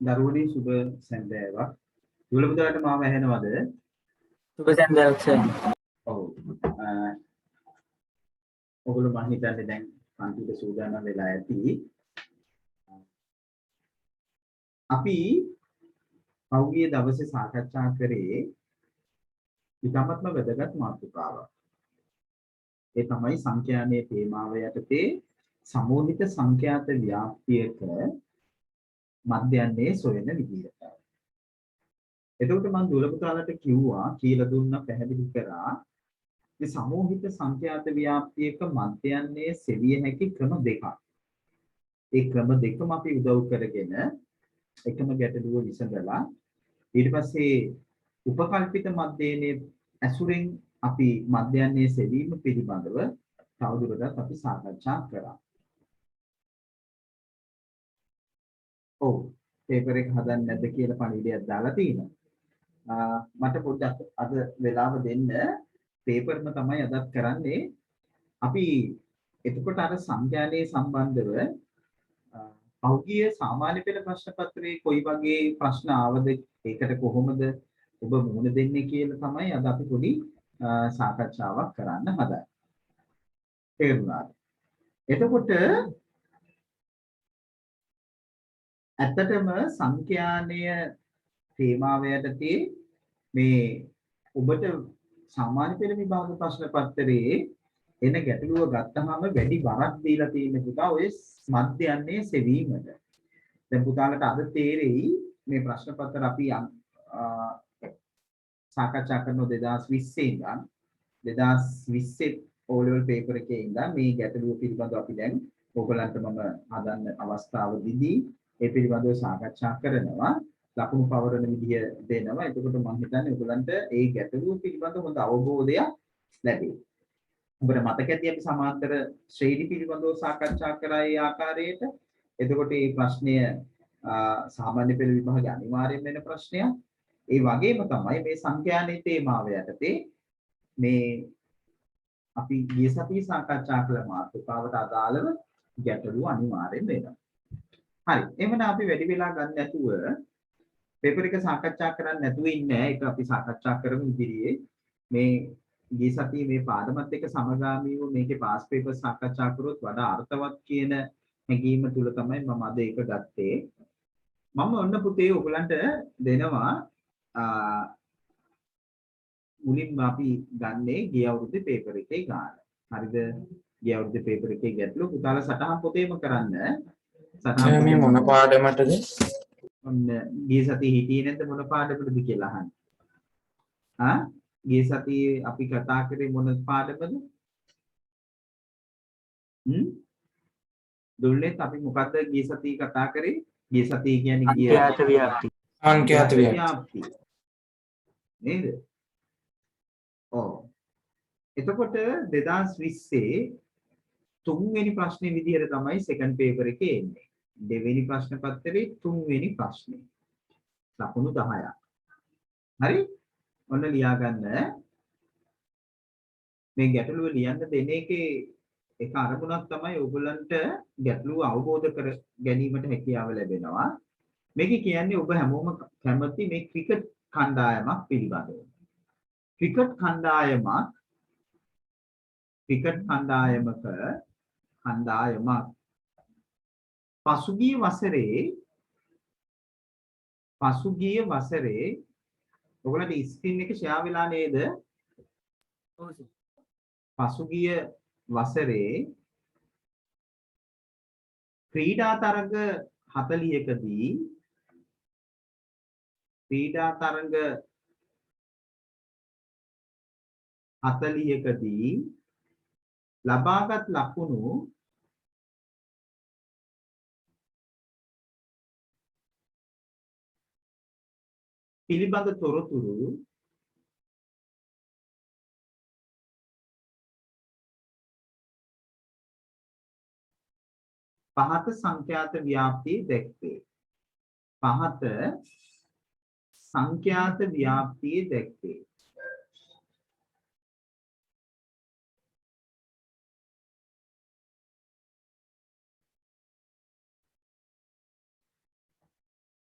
දරුවනි සුබ සන්දෑවක්. දුලපුතාට මාව ඇහෙනවද? සුබ සන්දෑවක් සර්. ඔව්. ඔගොල්ලෝ මම හිතන්නේ දැන් පන්තිට සූදානම් වෙලා ඇති. අපි පහුගිය දවසේ සාකච්ඡා කරේ ඉතාමත්ම වැදගත් මාතෘකාවක්. ඒ තමයි සංඛ්‍යානයේ තේමාව යටතේ සමෝහිත සංඛ්‍යාත ව්‍යාප්තියක මධ්‍යයන්නේ සොයන විදියට. එතකොට මම දුලපුතාලට කිව්වා කියලා දුන්නා පැහැදිලි කරා මේ සමෝහිත සංඛ්‍යාත ව්‍යාප්තියක මධ්‍යයන්නේ සෙවිය හැකි ක්‍රම දෙකක්. ඒ ක්‍රම දෙකම අපි උදව් කරගෙන එකම ගැටලුව විසඳලා ඊට පස්සේ උපකල්පිත මධ්‍යයනේ ඇසුරෙන් අපි මධ්‍යයන්නේ සෙවීම පිළිබඳව තවදුරටත් අපි සාකච්ඡා කරා. ඔව් පේපර් එක හදන්නේ නැද්ද කියලා පණිවිඩයක් දාලා තිනවා. මට පොඩ්ඩක් අද වෙලාව දෙන්න පේපර්ම තමයි අදත් කරන්නේ. අපි එතකොට අර සංඛ්‍යානයේ සම්බන්ධව පෞද්ගලික සාමාන්‍ය පෙළ ප්‍රශ්න පත්‍රයේ කොයි වගේ ප්‍රශ්න ආවද ඒකට කොහොමද ඔබ මුහුණ දෙන්නේ කියලා තමයි අද අපි පොඩි සාකච්ඡාවක් කරන්න හදන්නේ. තේරුණාද? එතකොට ඇත්තටම සංඛ්‍යානය තේමාව යටතේ මේ ඔබට සාමාන්‍ය පෙළ විභාග ප්‍රශ්න පත්‍රයේ එන ගැටලුව ගත්තාම වැඩි බරක් දීලා තියෙන පුතා ඔය මධ්‍යයන්නේ සෙවීමට. දැන් පුතාලට අද තේරෙයි මේ ප්‍රශ්න පත්‍ර අපි සාකච්ඡා කරන 2020 ඉඳන් 2020 O level paper එකේ ඉඳන් මේ ගැටලුව පිළිබඳව අපි දැන් ඕගලන්ට මම හදන්න අවස්ථාව දීදී ඒ පිළිබඳව සාකච්ඡා කරනවා. ලකුණු පවරන විදිය දෙනවා. එතකොට මම හිතන්නේ ඔයගලන්ට ඒ ගැටලුව පිළිබඳව හොඳ අවබෝධයක් ලැබෙයි. ඔබට මතක ඇති අපි සමාන්තර ශ්‍රේණි පිළිබඳව සාකච්ඡා කරා ඒ ආකාරයට. එතකොට මේ ප්‍රශ්නය සාමාන්‍ය පෙළ විභාගයේ අනිවාර්යෙන් වෙන ප්‍රශ්නයක්. ඒ වගේම තමයි මේ සංඛ්‍යානයේ තේමාව යටතේ මේ අපි ගිය සතියේ සාකච්ඡා කළ මාතෘකාවට අදාළව ගැටලුව අනිවාර්යෙන් වෙනවා. හරි. එහෙනම් අපි වැඩි වෙලා ගන්න නැතුව පේපර් එක සාකච්ඡා කරන්න නැතුව ඉන්නේ. ඒක අපි සාකච්ඡා කරමු ඉදිරියේ. මේ ගිය සතියේ මේ පාඩමත් එක්ක සමගාමීව මේකේ පාස් පේපර් සාකච්ඡා කරොත් වඩා අර්ථවත් කියන හැඟීම තුල තමයි මම අද ඒක ගත්තේ. මම ඔන්න පුතේ ඔයගලන්ට දෙනවා මුලින්ම අපි ගන්නේ ගිය අවුරුද්දේ පේපර් එකේ ගාන. හරිද? ගිය අවුරුද්දේ පේපර් එකේ ගැටලුව පුතාලා සටහන් පොතේම කරන්න. සටහන් මේ මොන පාඩමටද? ඔන්න ගිය සතියේ හිටියේ නැද්ද මොන පාඩමකටද කියලා අහන්න. ගිය සතියේ අපි කතා කරේ මොන පාඩමද? දුල්ලෙත් අපි මොකද්ද ගිය සතියේ කතා කරේ? ගිය සතියේ කියන්නේ සංඛ්‍යාත ව්‍යාප්ති. සංඛ්‍යාත ව්‍යාප්ති. නේද? ඔව්. එතකොට 2020 තුන්වෙනි ප්‍රශ්නේ විදිහට තමයි සෙකන්ඩ් පේපර් එකේ එන්නේ. දෙවෙනි ප්‍රශ්න පත්‍රයේ තුන්වෙනි ප්‍රශ්නේ. ලකුණු 10ක්. හරි? ඔන්න ලියා ගන්න. මේ ගැටලුව ලියන්න දෙන එකේ එක අරමුණක් තමයි ඔයගොල්ලන්ට ගැටලුව අවබෝධ කර ගැනීමට හැකියාව ලැබෙනවා. මේක කියන්නේ ඔබ හැමෝම කැමති මේ ක්‍රිකට් කණ්ඩායමක් පිළිබඳව. ක්‍රිකට් කණ්ඩායමක් පසුගිය වසරේ ඔයගොල්ලන්ට ස්ක්‍රීන් එක ෂෙයා වෙලා නේද? ඔව් සර්. පසුගිය වසරේ ක්‍රීඩා තරඟ 40කදී ලබාගත් ලකුණු පිළිබඳ තොරතුරු පහත සංඛ්‍යාත ව්‍යාප්තිය දැක්වේ.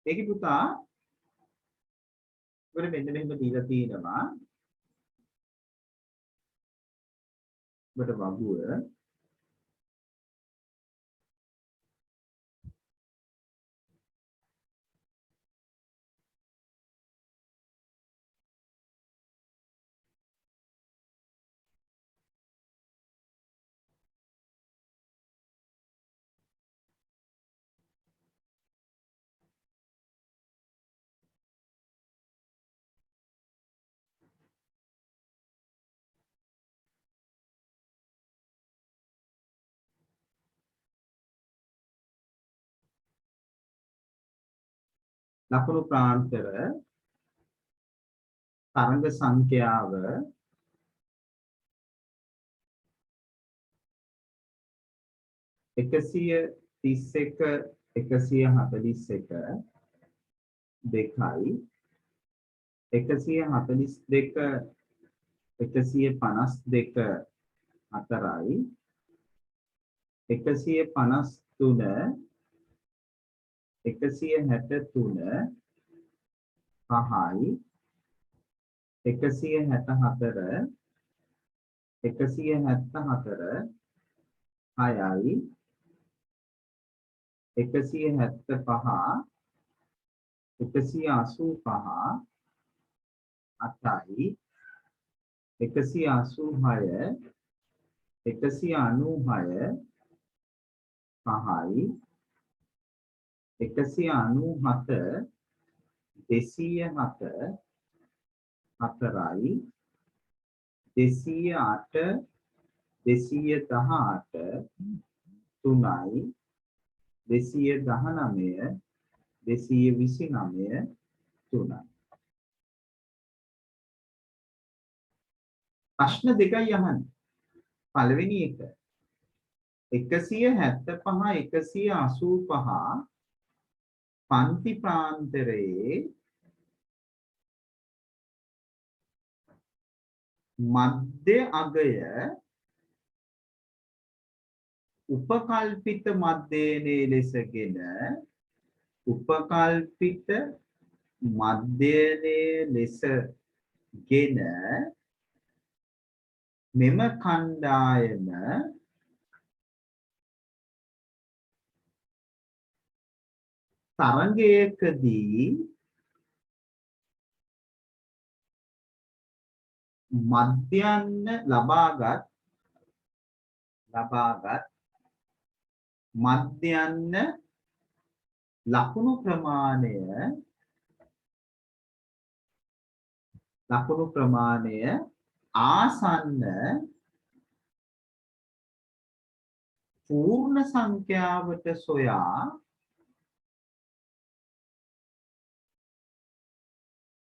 ඒකේ පුතා ඔබට මෙන්න මෙහෙම දීලා තියෙනවා. ඔබට වගුව ලකුණු ප්‍රාන්තර තරංග සංඛ්‍යාව 131 141 2යි 142 152 4යි 153 163 5යි 164 174 6යි 175 185 8යි 186 196 5යි 197 207 4යි 208 218 3යි 219 229 3යි. ප්‍රශ්න දෙකයි අහන්නේ. පළවෙනි එක 175 185 පන්ති ප්‍රාන්තරයේ මධ්‍ය අගය උපකල්පිත මධ්‍යයනේ ලෙසගෙන උපකල්පිත මධ්‍යයනේ ලෙසගෙන මෙම කණ්ඩායම තරංගයකදී මධ්‍යන්න ලබාගත් මධ්‍යන්න ලකුණු ප්‍රමාණය ආසන්න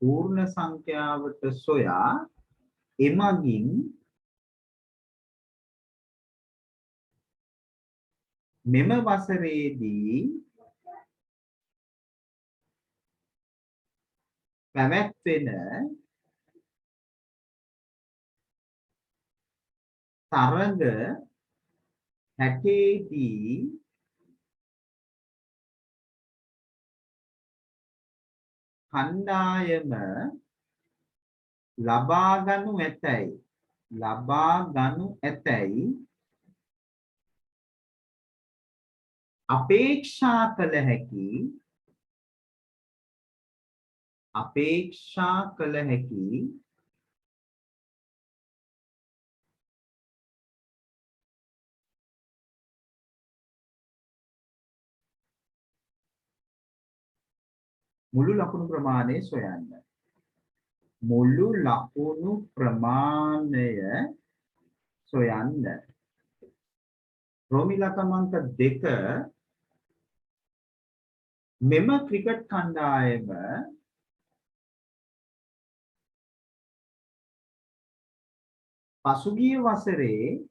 පූර්ණ සංඛ්‍යාවට සොයා එමගින් මෙම වසරේදී පැවැත්වෙන තරඟ හැටේදී කණ්ඩායම ලබා ගනු ඇතැයි අපේක්ෂා කළ හැකි මුළු ලකුණු ප්‍රමාණය සොයන්න. මුළු ලකුණු ප්‍රමාණය සොයන්න. රෝමිලා ක්‍රමාංක 2 මෙම ක්‍රිකට් කණ්ඩායම පසුගිය වසරේ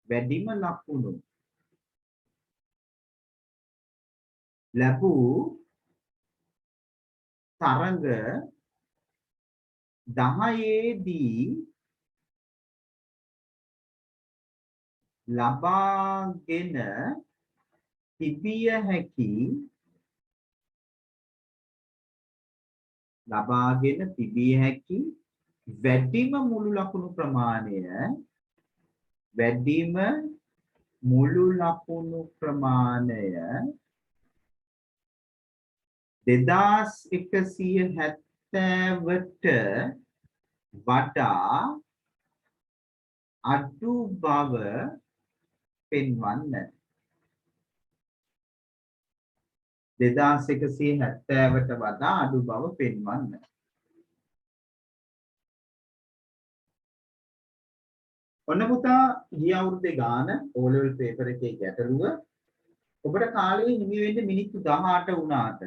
වැඩිම ලකුණු ලැබූ තරඟ 10ේදී ලබාගෙන තිබිය හැකි ලබාගෙන තිබිය හැකි වැඩිම මුළු ලකුණු ප්‍රමාණය වැඩිම මුළු ලකුණු ප්‍රමාණය 2170ට වඩා අඩු බව පෙන්වන්න. 2170ට වඩා අඩු බව පෙන්වන්න. ඔන්න පුතා ගිය අවුරුද්දේ ගාන O level paper එකේ ගැටලුව ඔබට කාලේ හිමි වෙන්නේ මිනිත්තු 18 වුණාට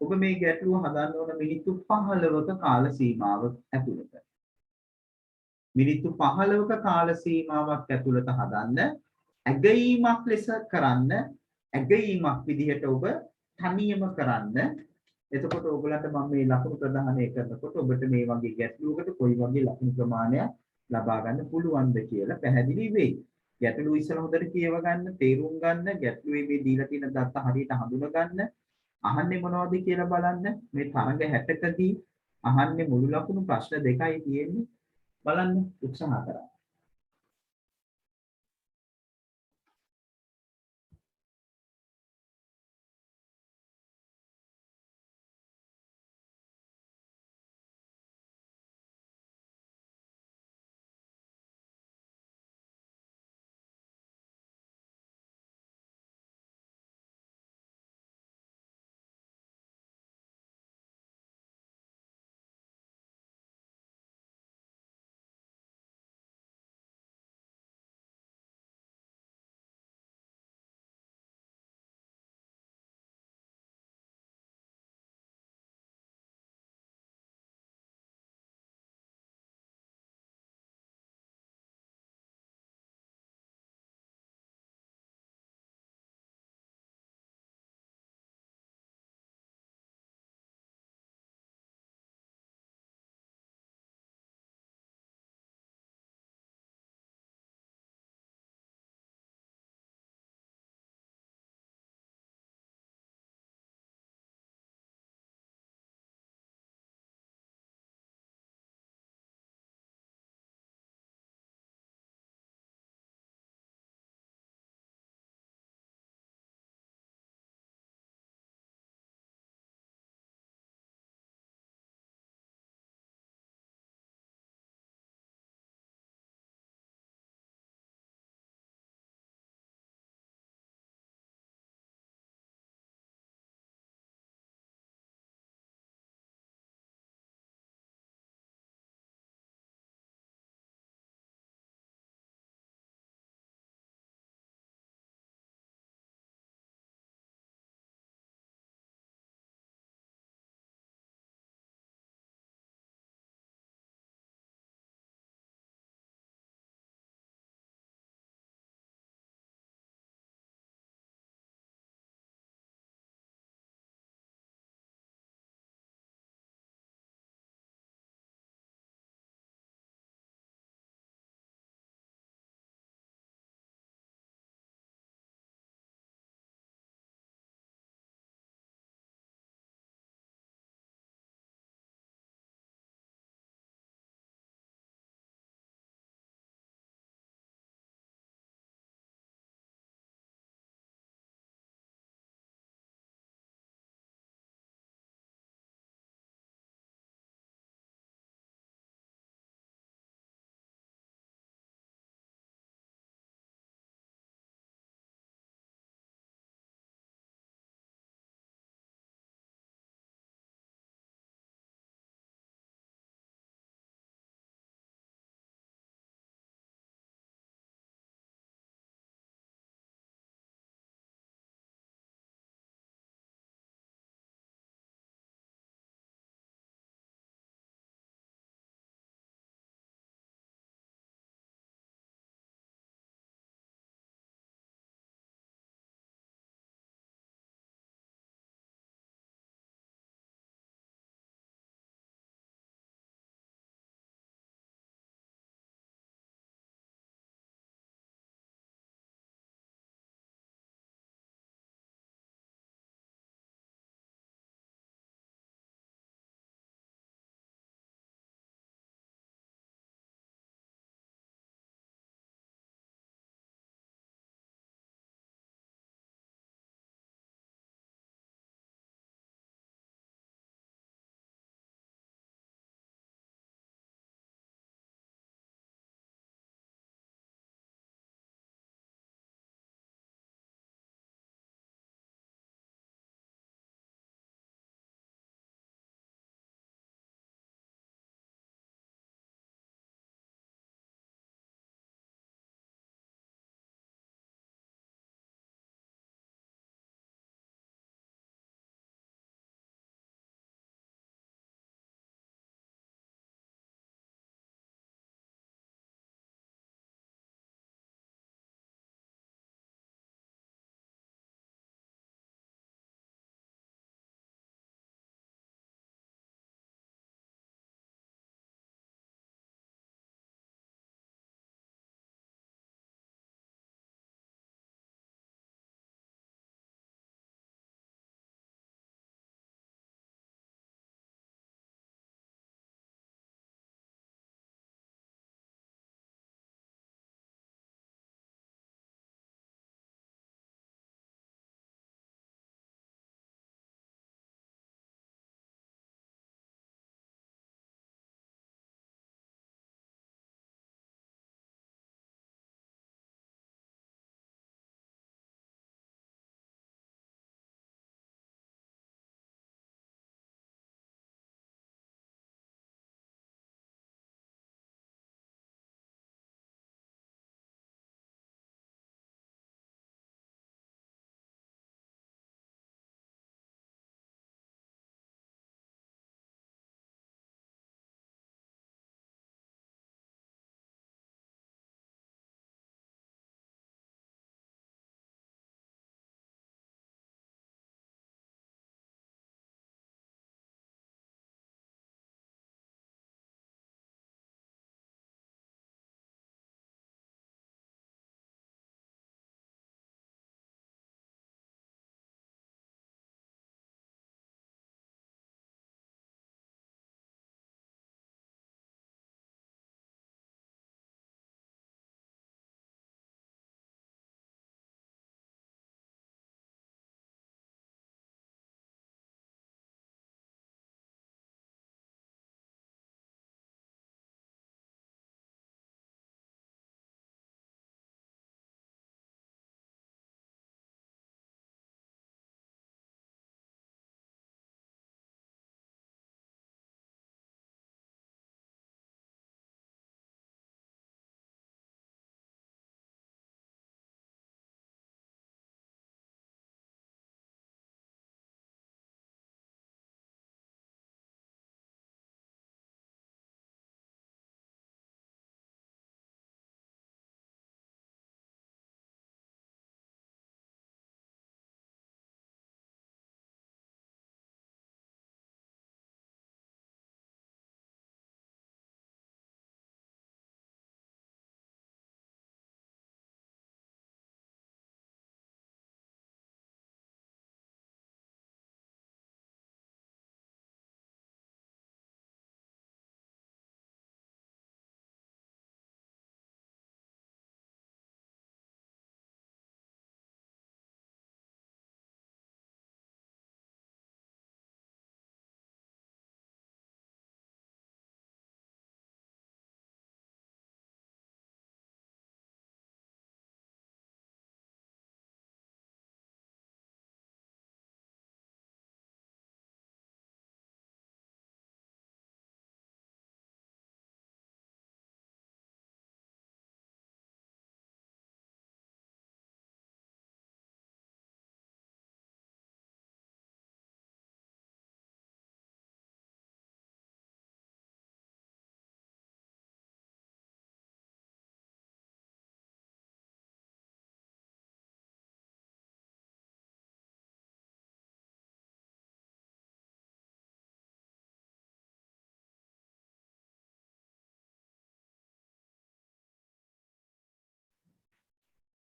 ඔබ මේ ගැටලුව හදන්න ඕන මිනිත්තු 15ක කාල සීමාවක් ඇතුළත. මිනිත්තු 15ක කාල සීමාවක් ඇතුළත හදන්න ඇගීමක් ලෙස කරන්න ඇගීමක් විදිහට ඔබ තනියම කරන්න. එතකොට ඔයගලන්ට මම මේ ලකුණු ප්‍රදානය කරනකොට ඔබට මේ වගේ ගැටලුවකට කොයි වගේ ලකුණු ප්‍රමාණයක් ලබා ගන්න පුළුවන්ද කියලා පැහැදිලි වෙයි. ගැටලුව ඉස්සෙල්ලා හොඳට කියව ගන්න, තේරුම් ගන්න, ගැටලුවේ මේ දීලා තියෙන දත්ත හරියට හඳුන ගන්න, අහන්නේ මොනවද කියලා බලන්න. මේ තරඟ 60කදී අහන්නේ මුළු ලකුණු ප්‍රශ්න දෙකයි තියෙන්නේ. බලන්න උත්සාහ කරන්න.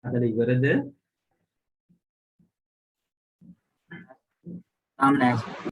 අදට ඉවරද? තාම නෑ.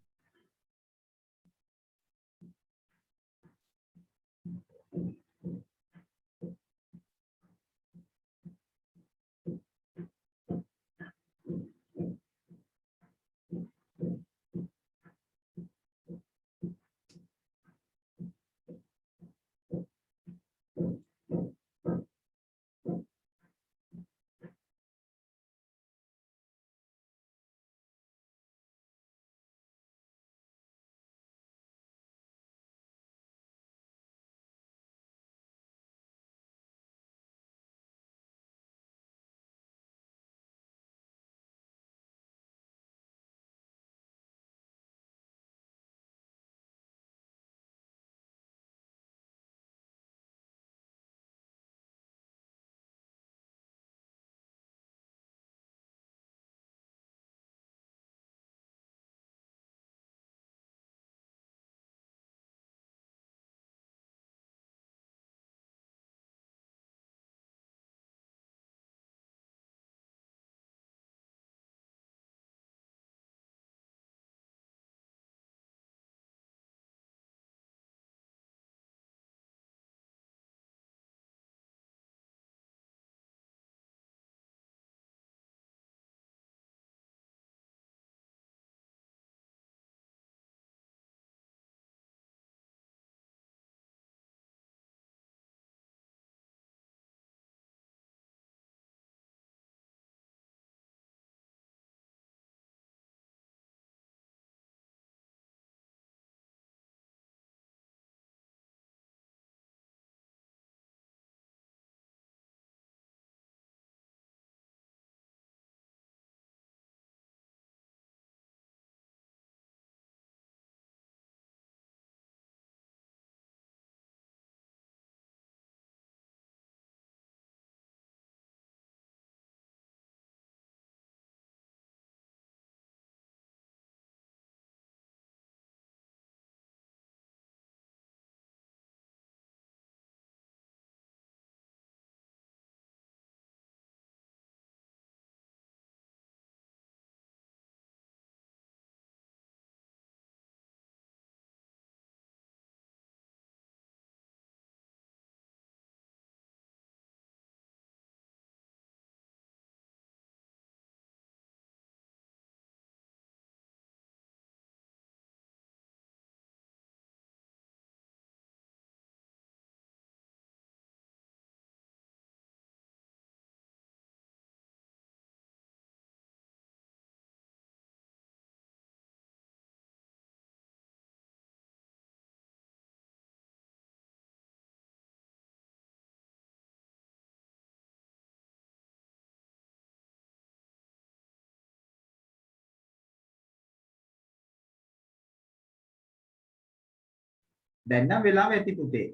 දැන් නම් වෙලාව ඇති පුතේ.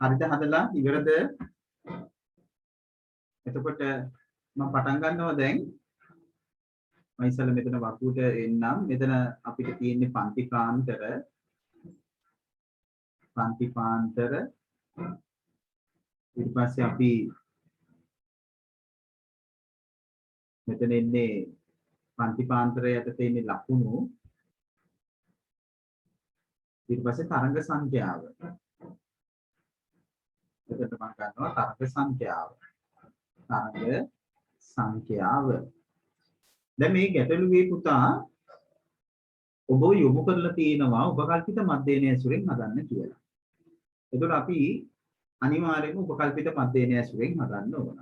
හරිද හදලා ඉවරද? එතකොට මම පටන් ගන්නවා දැන්. මම ඉස්සෙල්ලා මෙතන වකුවට එන්නම්. මෙතන අපිට තියෙන්නේ පන්ති පාන්තර ඊට පස්සේ අපි මෙතන ඉන්නේ පන්ති පාන්තර යටතේ ඉන්නේ ලකුණු ඊට පස්සේ තරංග සංඛ්‍යාව. එතකොට මම ගන්නවා තරංග සංඛ්‍යාව. දැන් මේ ගැටලුවේ පුතා ඔබ යොමු කරලා තියෙනවා උපකල්පිත මධ්‍යයන ඇසුරෙන් හදන්න කියලා. එතකොට අපි අනිවාර්යයෙන්ම උපකල්පිත මධ්‍යයන ඇසුරෙන් හදන්න ඕන.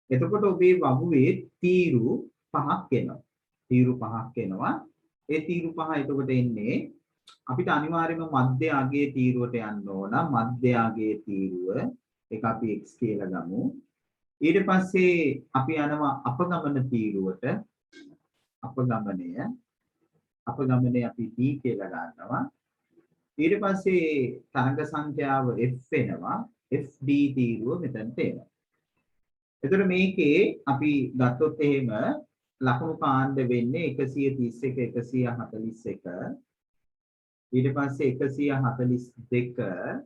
එතකොට ඔබේ වගුවේ තීරු 5ක් එනවා. ඒ තීරු 5 එතකොට එන්නේ අපිට අනිවාර්යයෙන්ම මධ්‍ය අගයේ තීරුවට යන්න ඕන. මධ්‍ය අගයේ තීරුව ඒක අපි x කියලා ගමු. ඊට පස්සේ අපි යනවා අපගමන තීරුවට. අපගමනය අපි d කියලා ගන්නවා. ඊට පස්සේ තරංග සංඛ්‍යාව f වෙනවා. fd තීරුව මෙතනට එනවා. එතකොට මේකේ අපි ගත්තොත් එහෙම ලකුණු කාණ්ඩ වෙන්නේ 131 141 ඊට පස්සේ 142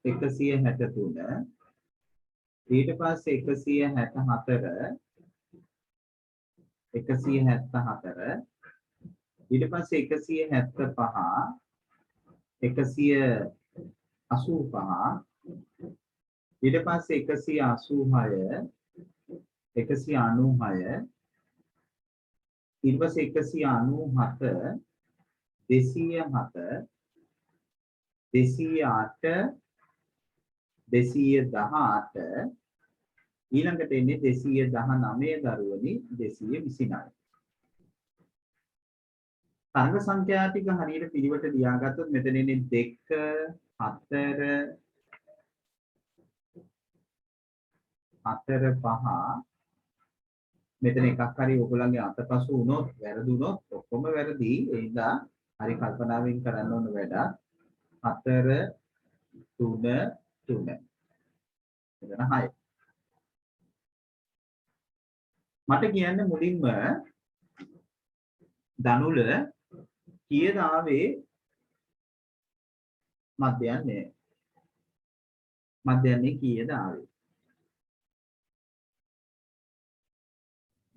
152 ඊට පස්සේ 153 163 ඊට පස්සේ 164 ඊට පස්සේ 175 185 ඊට පස්සේ 186 196 ඊට පස්සේ 197 207 208 ඊළඟට එන්නේ 219 දරුවනි 229 තරංග සංඛ්‍යා ටික හරියට පිළිවෙට ලියාගත්තොත් මෙතන එන්නේ 2 4 5 මෙතන එකක් හරි ඔයගොල්ලන්ගේ අතපසු වුණොත් වැරදුනොත් ඔක්කොම වැරදි ඒ නිසා හරි කල්පනාවෙන් කරන්න ඕන වැඩ 4 3 3 එතන 6 මට කියන්න මුලින්ම දනුල කීයද ආවේ මධ්‍යයන්නේ කීයද ආවේ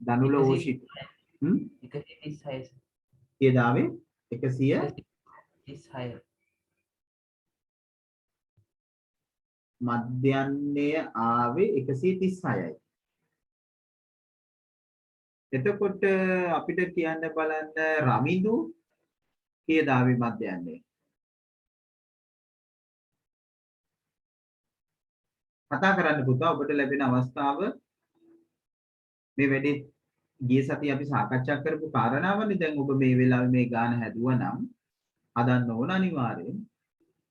දනුල ඕෂිත 136 කීයද ආවේ 136 මධ්‍යයන්නේ ආවේ 136යි එතකොට අපිට කියන්න බලන්න රමිදු කීයද ආවේ මධ්‍යයන්නේ කතා කරන්න පුතා ඔබට ලැබෙන අවස්ථාව මේ වැඩේ ගිය සතියේ අපි සාකච්ඡා කරපු කාරණාවනේ දැන් ඔබ මේ වෙලාවේ මේ ගාන හැදුවා නම් හදන්න ඕන අනිවාර්යෙන්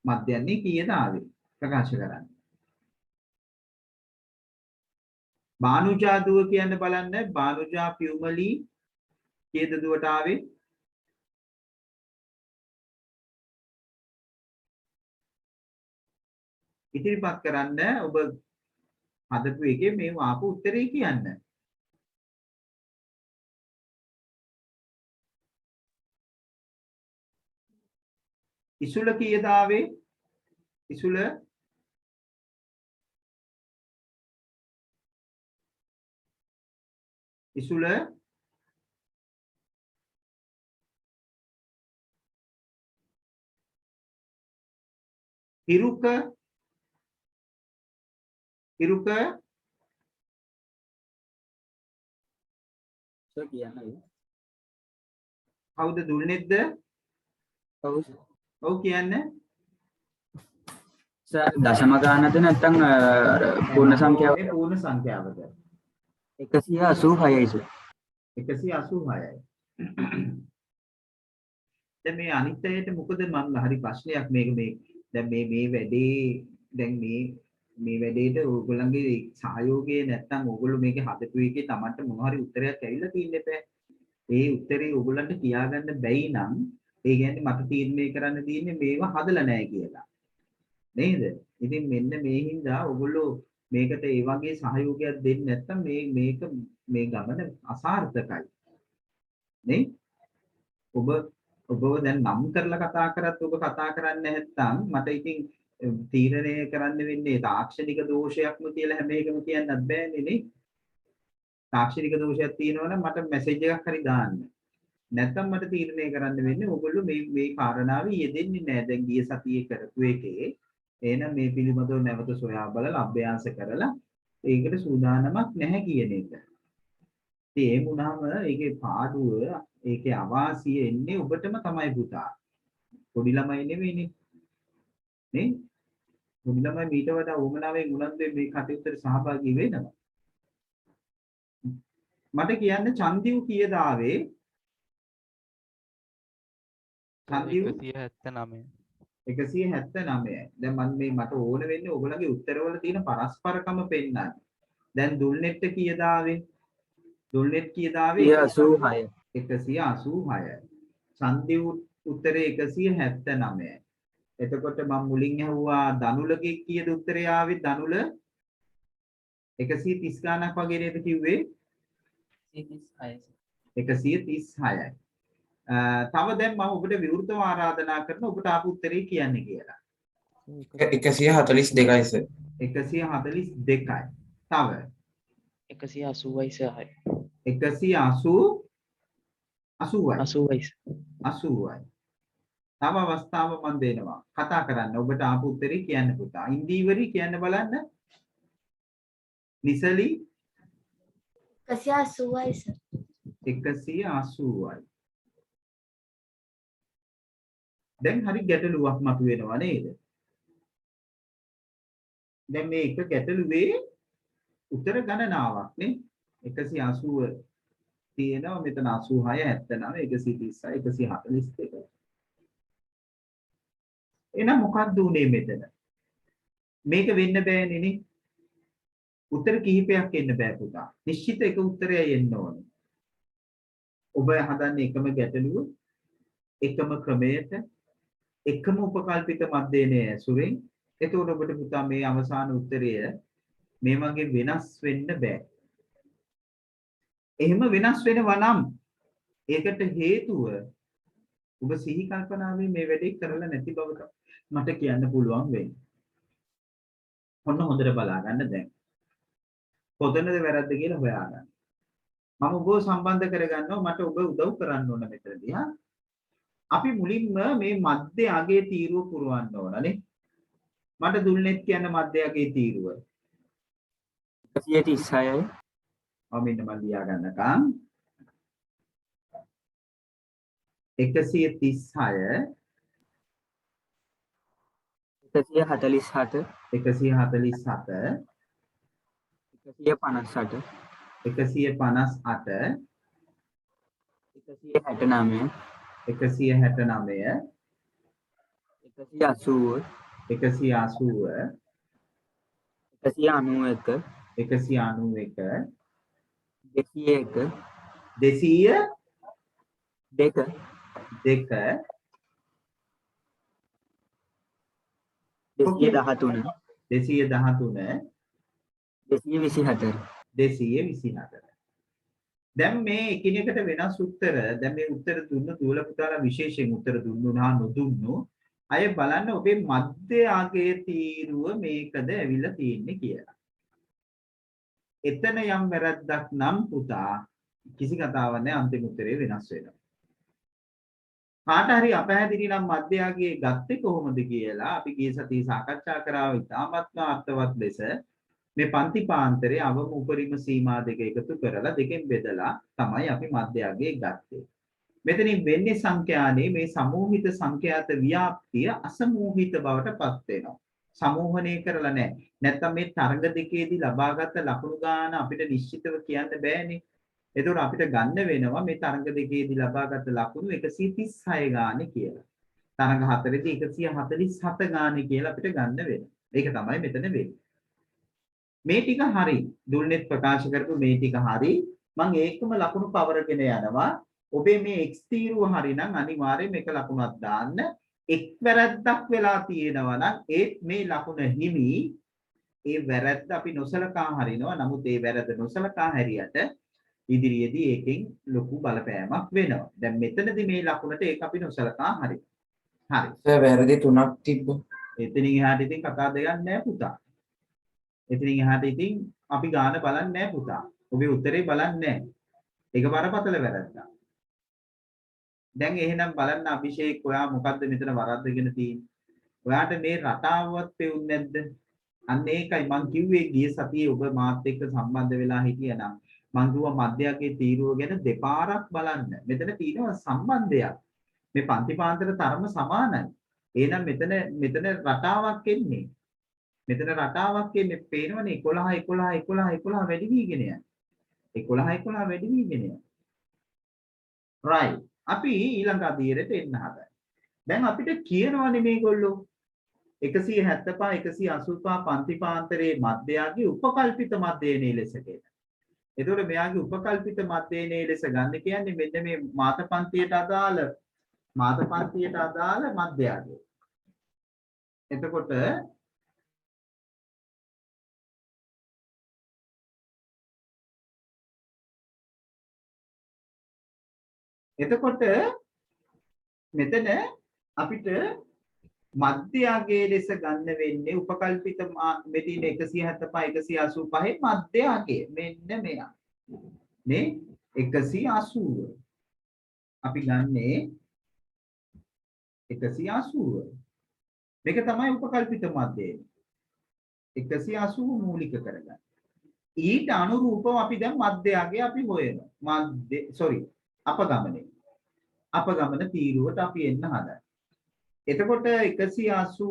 මධ්‍යයන්නේ කීයද ආවේ ප්‍රකාශ කරන්න බානුජා දුව කියන්න බලන්න බානුජා පියුමලි කීයද දුවට ආවේ ඉතිරිපත් කරන්න ඔබ හදපු එකේ මේ ආපු උත්තරේ කියන්න ඉසුල කීයද ආවේ ඉසුල හිරුක සර් කියන්න කවුද දුන්නේද ඔව් කියන්න සර් දශම ගානද නැත්නම් පූර්ණ සංඛ්‍යාව මේ පූර්ණ සංඛ්‍යාවද 186යි සර් 186යි දැන් මේ අනිත්‍යයට මොකද මම හරි ප්‍රශ්නයක් මේක මේ දැන් මේ වැඩේ දැන් මේ වැඩේට ඕගොල්ලන්ගේ සහයෝගය නැත්නම් ඕගොල්ලෝ මේක හදපු එකේ Tamanට මොන හරි උත්තරයක් ඇවිල්ලා තියෙන්න බෑ ඒ උත්තරේ ඔයගොල්ලන්ට කියාගන්න බැයි නම් ඒ කියන්නේ මට තීරණය කරන්න තියෙන්නේ මේවා හදලා නැහැ කියලා. නේද? ඉතින් මෙන්න මේ හින්දා ඔයගොල්ලෝ මේකට ඒ වගේ සහයෝගයක් දෙන්නේ නැත්නම් මේ ගමන අසාර්ථකයි. නේ? ඔබව දැන් නම් කරලා කතා කරත් ඔබ කතා කරන්නේ නැත්නම් මට ඉතින් තීරණය කරන්න වෙන්නේ තාක්ෂණික දෝෂයක්ම කියලා හැම එකම කියන්නත් බෑනේ නේ. තාක්ෂණික දෝෂයක් තියෙනවා නම් මට මැසේජ් එකක් හරි දාන්න. නැත්නම් මට තීරණය කරන්න වෙන්නේ ඔයගොල්ලෝ මේ කාරණාවේ යෙදෙන්නේ නැහැ. දැන් ගිය සතියේ කරපු එකේ එහෙනම් මේ පිළිබඳව නැවත සොයා බලලා අභ්‍යාස කරලා ඒකට සූදානමක් නැහැ කියන එක. ඉතින් ඒ වුණාම ඒකේ පාඩුව ඒකේ අවාසිය එන්නේ ඔබටම තමයි පුතා. පොඩි ළමයි නෙවෙයිනේ. නේ? පොඩි ළමයි මීට වඩා උවමනාවෙන් උනන්දුවෙන් මේ කටයුත්තට සහභාගී වෙනවා. මට කියන්න චන්දිව් කීයද ආවේ? චන්දිව් 179. 179යි. දැන් මට ඕන වෙන්නේ ඔයගොල්ලන්ගේ උත්තරවල තියෙන පරස්පරකම පෙන්නන්න. දැන් දුල්නෙට් කීයද ආවේ? දුල්නෙට් කීයද ආවේ? 186. 186යි. චන්දිව් උත්තරේ 179යි. එතකොට මම මුලින් ඇහුවා දනුලගේ කීයද උත්තරේ ආවේ? දනුල 130 ගණක් වගේ නේද කිව්වේ? 136යි. තව දැන් මම ඔබට විවෘතව ආරාධනා කරන ඔබට ආපු උත්තරේ කියන්නේ කියලා. 142යි සර්. 142යි. තව 180යි සර්. 80යි. තව අවස්ථාව මම දෙනවා. කතා කරන්න. ඔබට ආපු උත්තරේ කියන්න පුතා. ඉන්දීවරි කියන්න බලන්න. නිසලි 180යි සර්. 180යි. දැන් හරි ගැටලුවක් මතුවෙනවා නේද? දැන් මේ එක ගැටලුවේ උත්තර ගණනාවක් නේ. 180 තියෙනවා මෙතන 86 79 130 142. එහෙනම් මොකක්ද උනේ මෙතන? මේක වෙන්න බෑනේ නේ. උත්තර කිහිපයක් එන්න බෑ පුතා. නිශ්චිත එක උත්තරයයි එන්න ඕනේ. ඔබ හදන්නේ එකම ගැටලුව, එකම ක්‍රමයට, එකම උපකල්පිත මැදේනේ ඇසුරෙන්. එතකොට ඔබට පුතා මේ අවසාන උත්තරය මේ වගේ වෙනස් වෙන්න බෑ. එහෙම වෙනස් වෙනවා නම් ඒකට හේතුව ඔබ සිහි කල්පනාවේ මේ වැඩේ කරලා නැති බව මට කියන්න පුළුවන් වෙන්නේ. ඔන්න හොඳට බලා ගන්න දැන්. කොතනද වැරද්ද කියලා හොයාගන්න. මම ඔබව සම්බන්ධ කරගන්නවා මට ඔබ උදව් කරන්න ඕන මෙතනදී හා. අපි මුලින්ම මේ මධ්‍ය අගයේ තීරුව පුරවන්න ඕනනේ. මට දුල්නෙත් කියන මධ්‍ය අගයේ තීරුව. 136යි. මෙන්න මම ලියා ගන්නකම් 136 147 147 158 158 169 169 180 180 191 191 201 200 2 2 213 213 224 224 දැන් මේ එකිනෙකට වෙනස් උත්තර දැන් මේ උත්තර දුන්න දුවල පුතාලා විශේෂයෙන් උත්තර දුන්නුනා නොදුන්නු අය බලන්න ඔබේ මධ්‍ය අගයේ තීරුව මේකද ඇවිල්ලා තියෙන්නේ කියලා. එතන යම් වැරද්දක් නම් පුතා කිසි කතාවක් නැහැ අන්තිම උත්තරේ වෙනස් වෙනවා. කාට හරි අපහැදිලි නම් මධ්‍ය අගයේ ගත්තේ කොහොමද කියලා අපි ගිය සතියේ සාකච්ඡා කරා ඉතාමත්ම අර්ථවත් ලෙස මේ පන්ති පාන්තරයේ අවම උපරිම සීමා දෙක එකතු කරලා දෙකෙන් බෙදලා තමයි අපි මධ්‍ය අගයේ ගත්තේ. මෙතනින් වෙන්නේ සංඛ්‍යානේ මේ සමූහිත සංඛ්‍යාත ව්‍යාප්තිය අසමූහිත බවට පත් වෙනවා. සමූහණය කරලා නැහැ. නැත්තම් මේ තරඟ දෙකේදී ලබාගත් ලකුණු ගාන අපිට නිශ්චිතව කියන්න බෑනේ. එතකොට අපිට ගන්න වෙනවා මේ තරඟ දෙකේදී ලබාගත් ලකුණු 136 ගානේ කියලා. තරඟ හතරේදී 147 ගානේ කියලා අපිට ගන්න වෙනවා. ඒක තමයි මෙතන වෙන්නේ. මේ ටික හරි. දුල්නෙත් ප්‍රකාශ කරපු මේ ටික හරි. මම ඒකම ලකුණු පවරගෙන යනවා. ඔබේ මේ x තීරුව හරිනම් අනිවාර්යයෙන් මේක ලකුණක් දාන්න. එක් වැරද්දක් වෙලා තියෙනවා නම් ඒත් මේ ලකුණ හිමි. ඒ වැරද්ද අපි නොසලකා හරිනවා. නමුත් ඒ වැරද්ද නොසලකා හැරියට ඉදිරියේදී ඒකෙන් ලොකු බලපෑමක් වෙනවා. දැන් මෙතනදී මේ ලකුණට ඒක අපි නොසලකා හරිනවා. හරි. සර් වැරදි 3ක් තිබ්බ. එතනින් එහාට ඉතින් කතා දෙයක් නැහැ පුතා. එතනින් එහාට ඉතින් අපි ගාන බලන්නේ නැහැ පුතා. ඔබේ උත්තරේ බලන්නේ නැහැ. ඒක බරපතල වැරද්දක්. දැන් එහෙනම් බලන්න අභිෂේක් ඔයා මොකද්ද මෙතන වරද්දගෙන තියෙන්නේ? ඔයාට මේ රටාවවත් පෙවුන්නේ නැද්ද? අන්න ඒකයි මං කිව්වේ ගිය සතියේ ඔබ මාත් එක්ක සම්බන්ධ වෙලා හිටියනම් මං කිව්වා මධ්‍යයගේ තීරුව ගැන දෙපාරක් බලන්න. මෙතන තියෙනවා සම්බන්ධයක්. මේ පන්ති පාන්තර තරම සමානයි. එහෙනම් මෙතන රටාවක් එන්නේ. මෙතන රටාවක් එන්නේ පේනවනේ 11 11 11 11 වැඩි වීගෙන යන. 11 11 වැඩි වීගෙන යන. right. අපි ඊළඟ අදියරට එන්න හදයි. දැන් අපිට කියනවනේ මේගොල්ලෝ 175 185 පන්ති පාන්තරයේ මධ්‍යයගේ උපකල්පිත මධ්‍යයනේ ලෙස කියලා. එතකොට මෙයාගේ උපකල්පිත මධ්‍යයනේ ලෙස ගන්න කියන්නේ මෙන්න මේ මාත පන්තියට අදාළ මධ්‍යයගේ. එතකොට මෙතන අපිට මධ්‍යයගේ ලෙස ගන්න වෙන්නේ උපකල්පිත මෙතින 175 185 මධ්‍යයගේ මෙන්න මෙයා නේ 180 අපි ගන්නේ 180 මේක තමයි උපකල්පිත මධ්‍යය 180 මූලික කරගන්න ඊට අනුරූපව අපි දැන් මධ්‍යයගේ අපි හොයනවා අපගමන තීරුවට අපි එන්න හදයි. එතකොට 180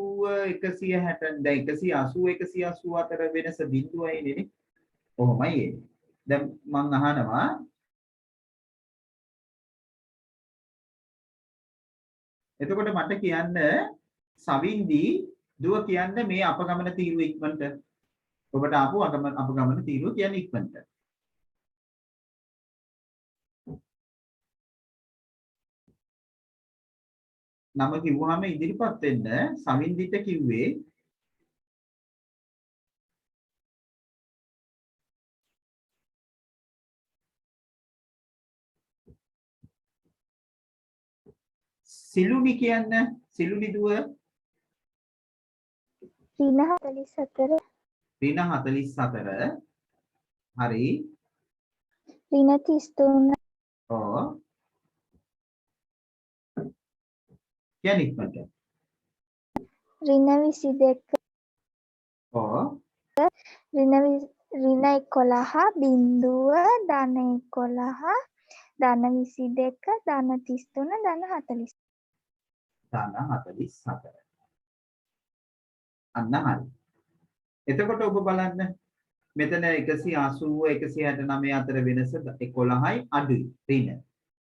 160 දැන් 180 180 අතර වෙනස බිඳුවයි නේ. කොහොමයි එන්නේ? දැන් මම අහනවා එතකොට මට කියන්න සවින්දි දුව කියන්න මේ අපගමන තීරුව ඉක්මනට ඔබට ආපු අපගමන තීරුව කියන්නේ ඉක්මනට. නම කිව්වහම ඉදිරිපත් වෙන්න සවින්දිට කිව්වේ සිලුනි කියන්න සිලුනි දුව ඍණ 44 හරි ඍණ 33 ඔව් කියන්නේ ඉක්මනට ඍණ 22 ඔව් ඍණ 11 බිඳුව ධන 11 ධන 22 ධන 33 ධන 40 ධන 44 අන්න හරි. එතකොට ඔබ බලන්න මෙතන 180 169 අතර වෙනස 11යි අඩුයි ඍණ.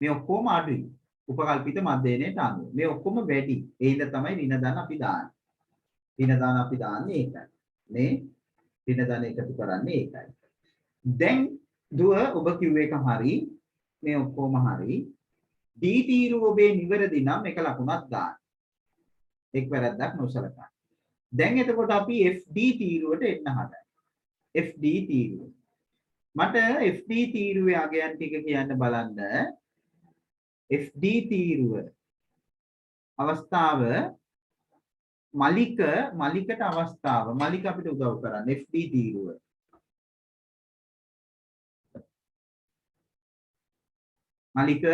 මේ ඔක්කොම අඩුයි. උපකල්පිත මධ්‍යයනයට අනුව. මේ ඔක්කොම වැඩි. ඒ හින්දා තමයි ඍණ ධන අපි දාන්නේ. ඍණ ධන අපි දාන්නේ ඒකයි. මේ ඍණ ධන එකතු කරන්නේ ඒකයි. දැන් දුව ඔබ කිව්ව එක හරි. මේ ඔක්කොම හරි. D තීරුව ඔබේ නිවැරදි නම් එක ලකුණක් දාන්න. එක් වැරද්දක් නොසලකා. දැන් එතකොට අපි FD තීරුවට එන්න හදයි. FD තීරුව. මට FD තීරුවේ අගයන් ටික කියන්න බලන්න. FD තීරුව අවස්ථාව මලිකට අවස්ථාව මලික අපිට උදව් කරන්න FD තීරුව. මලික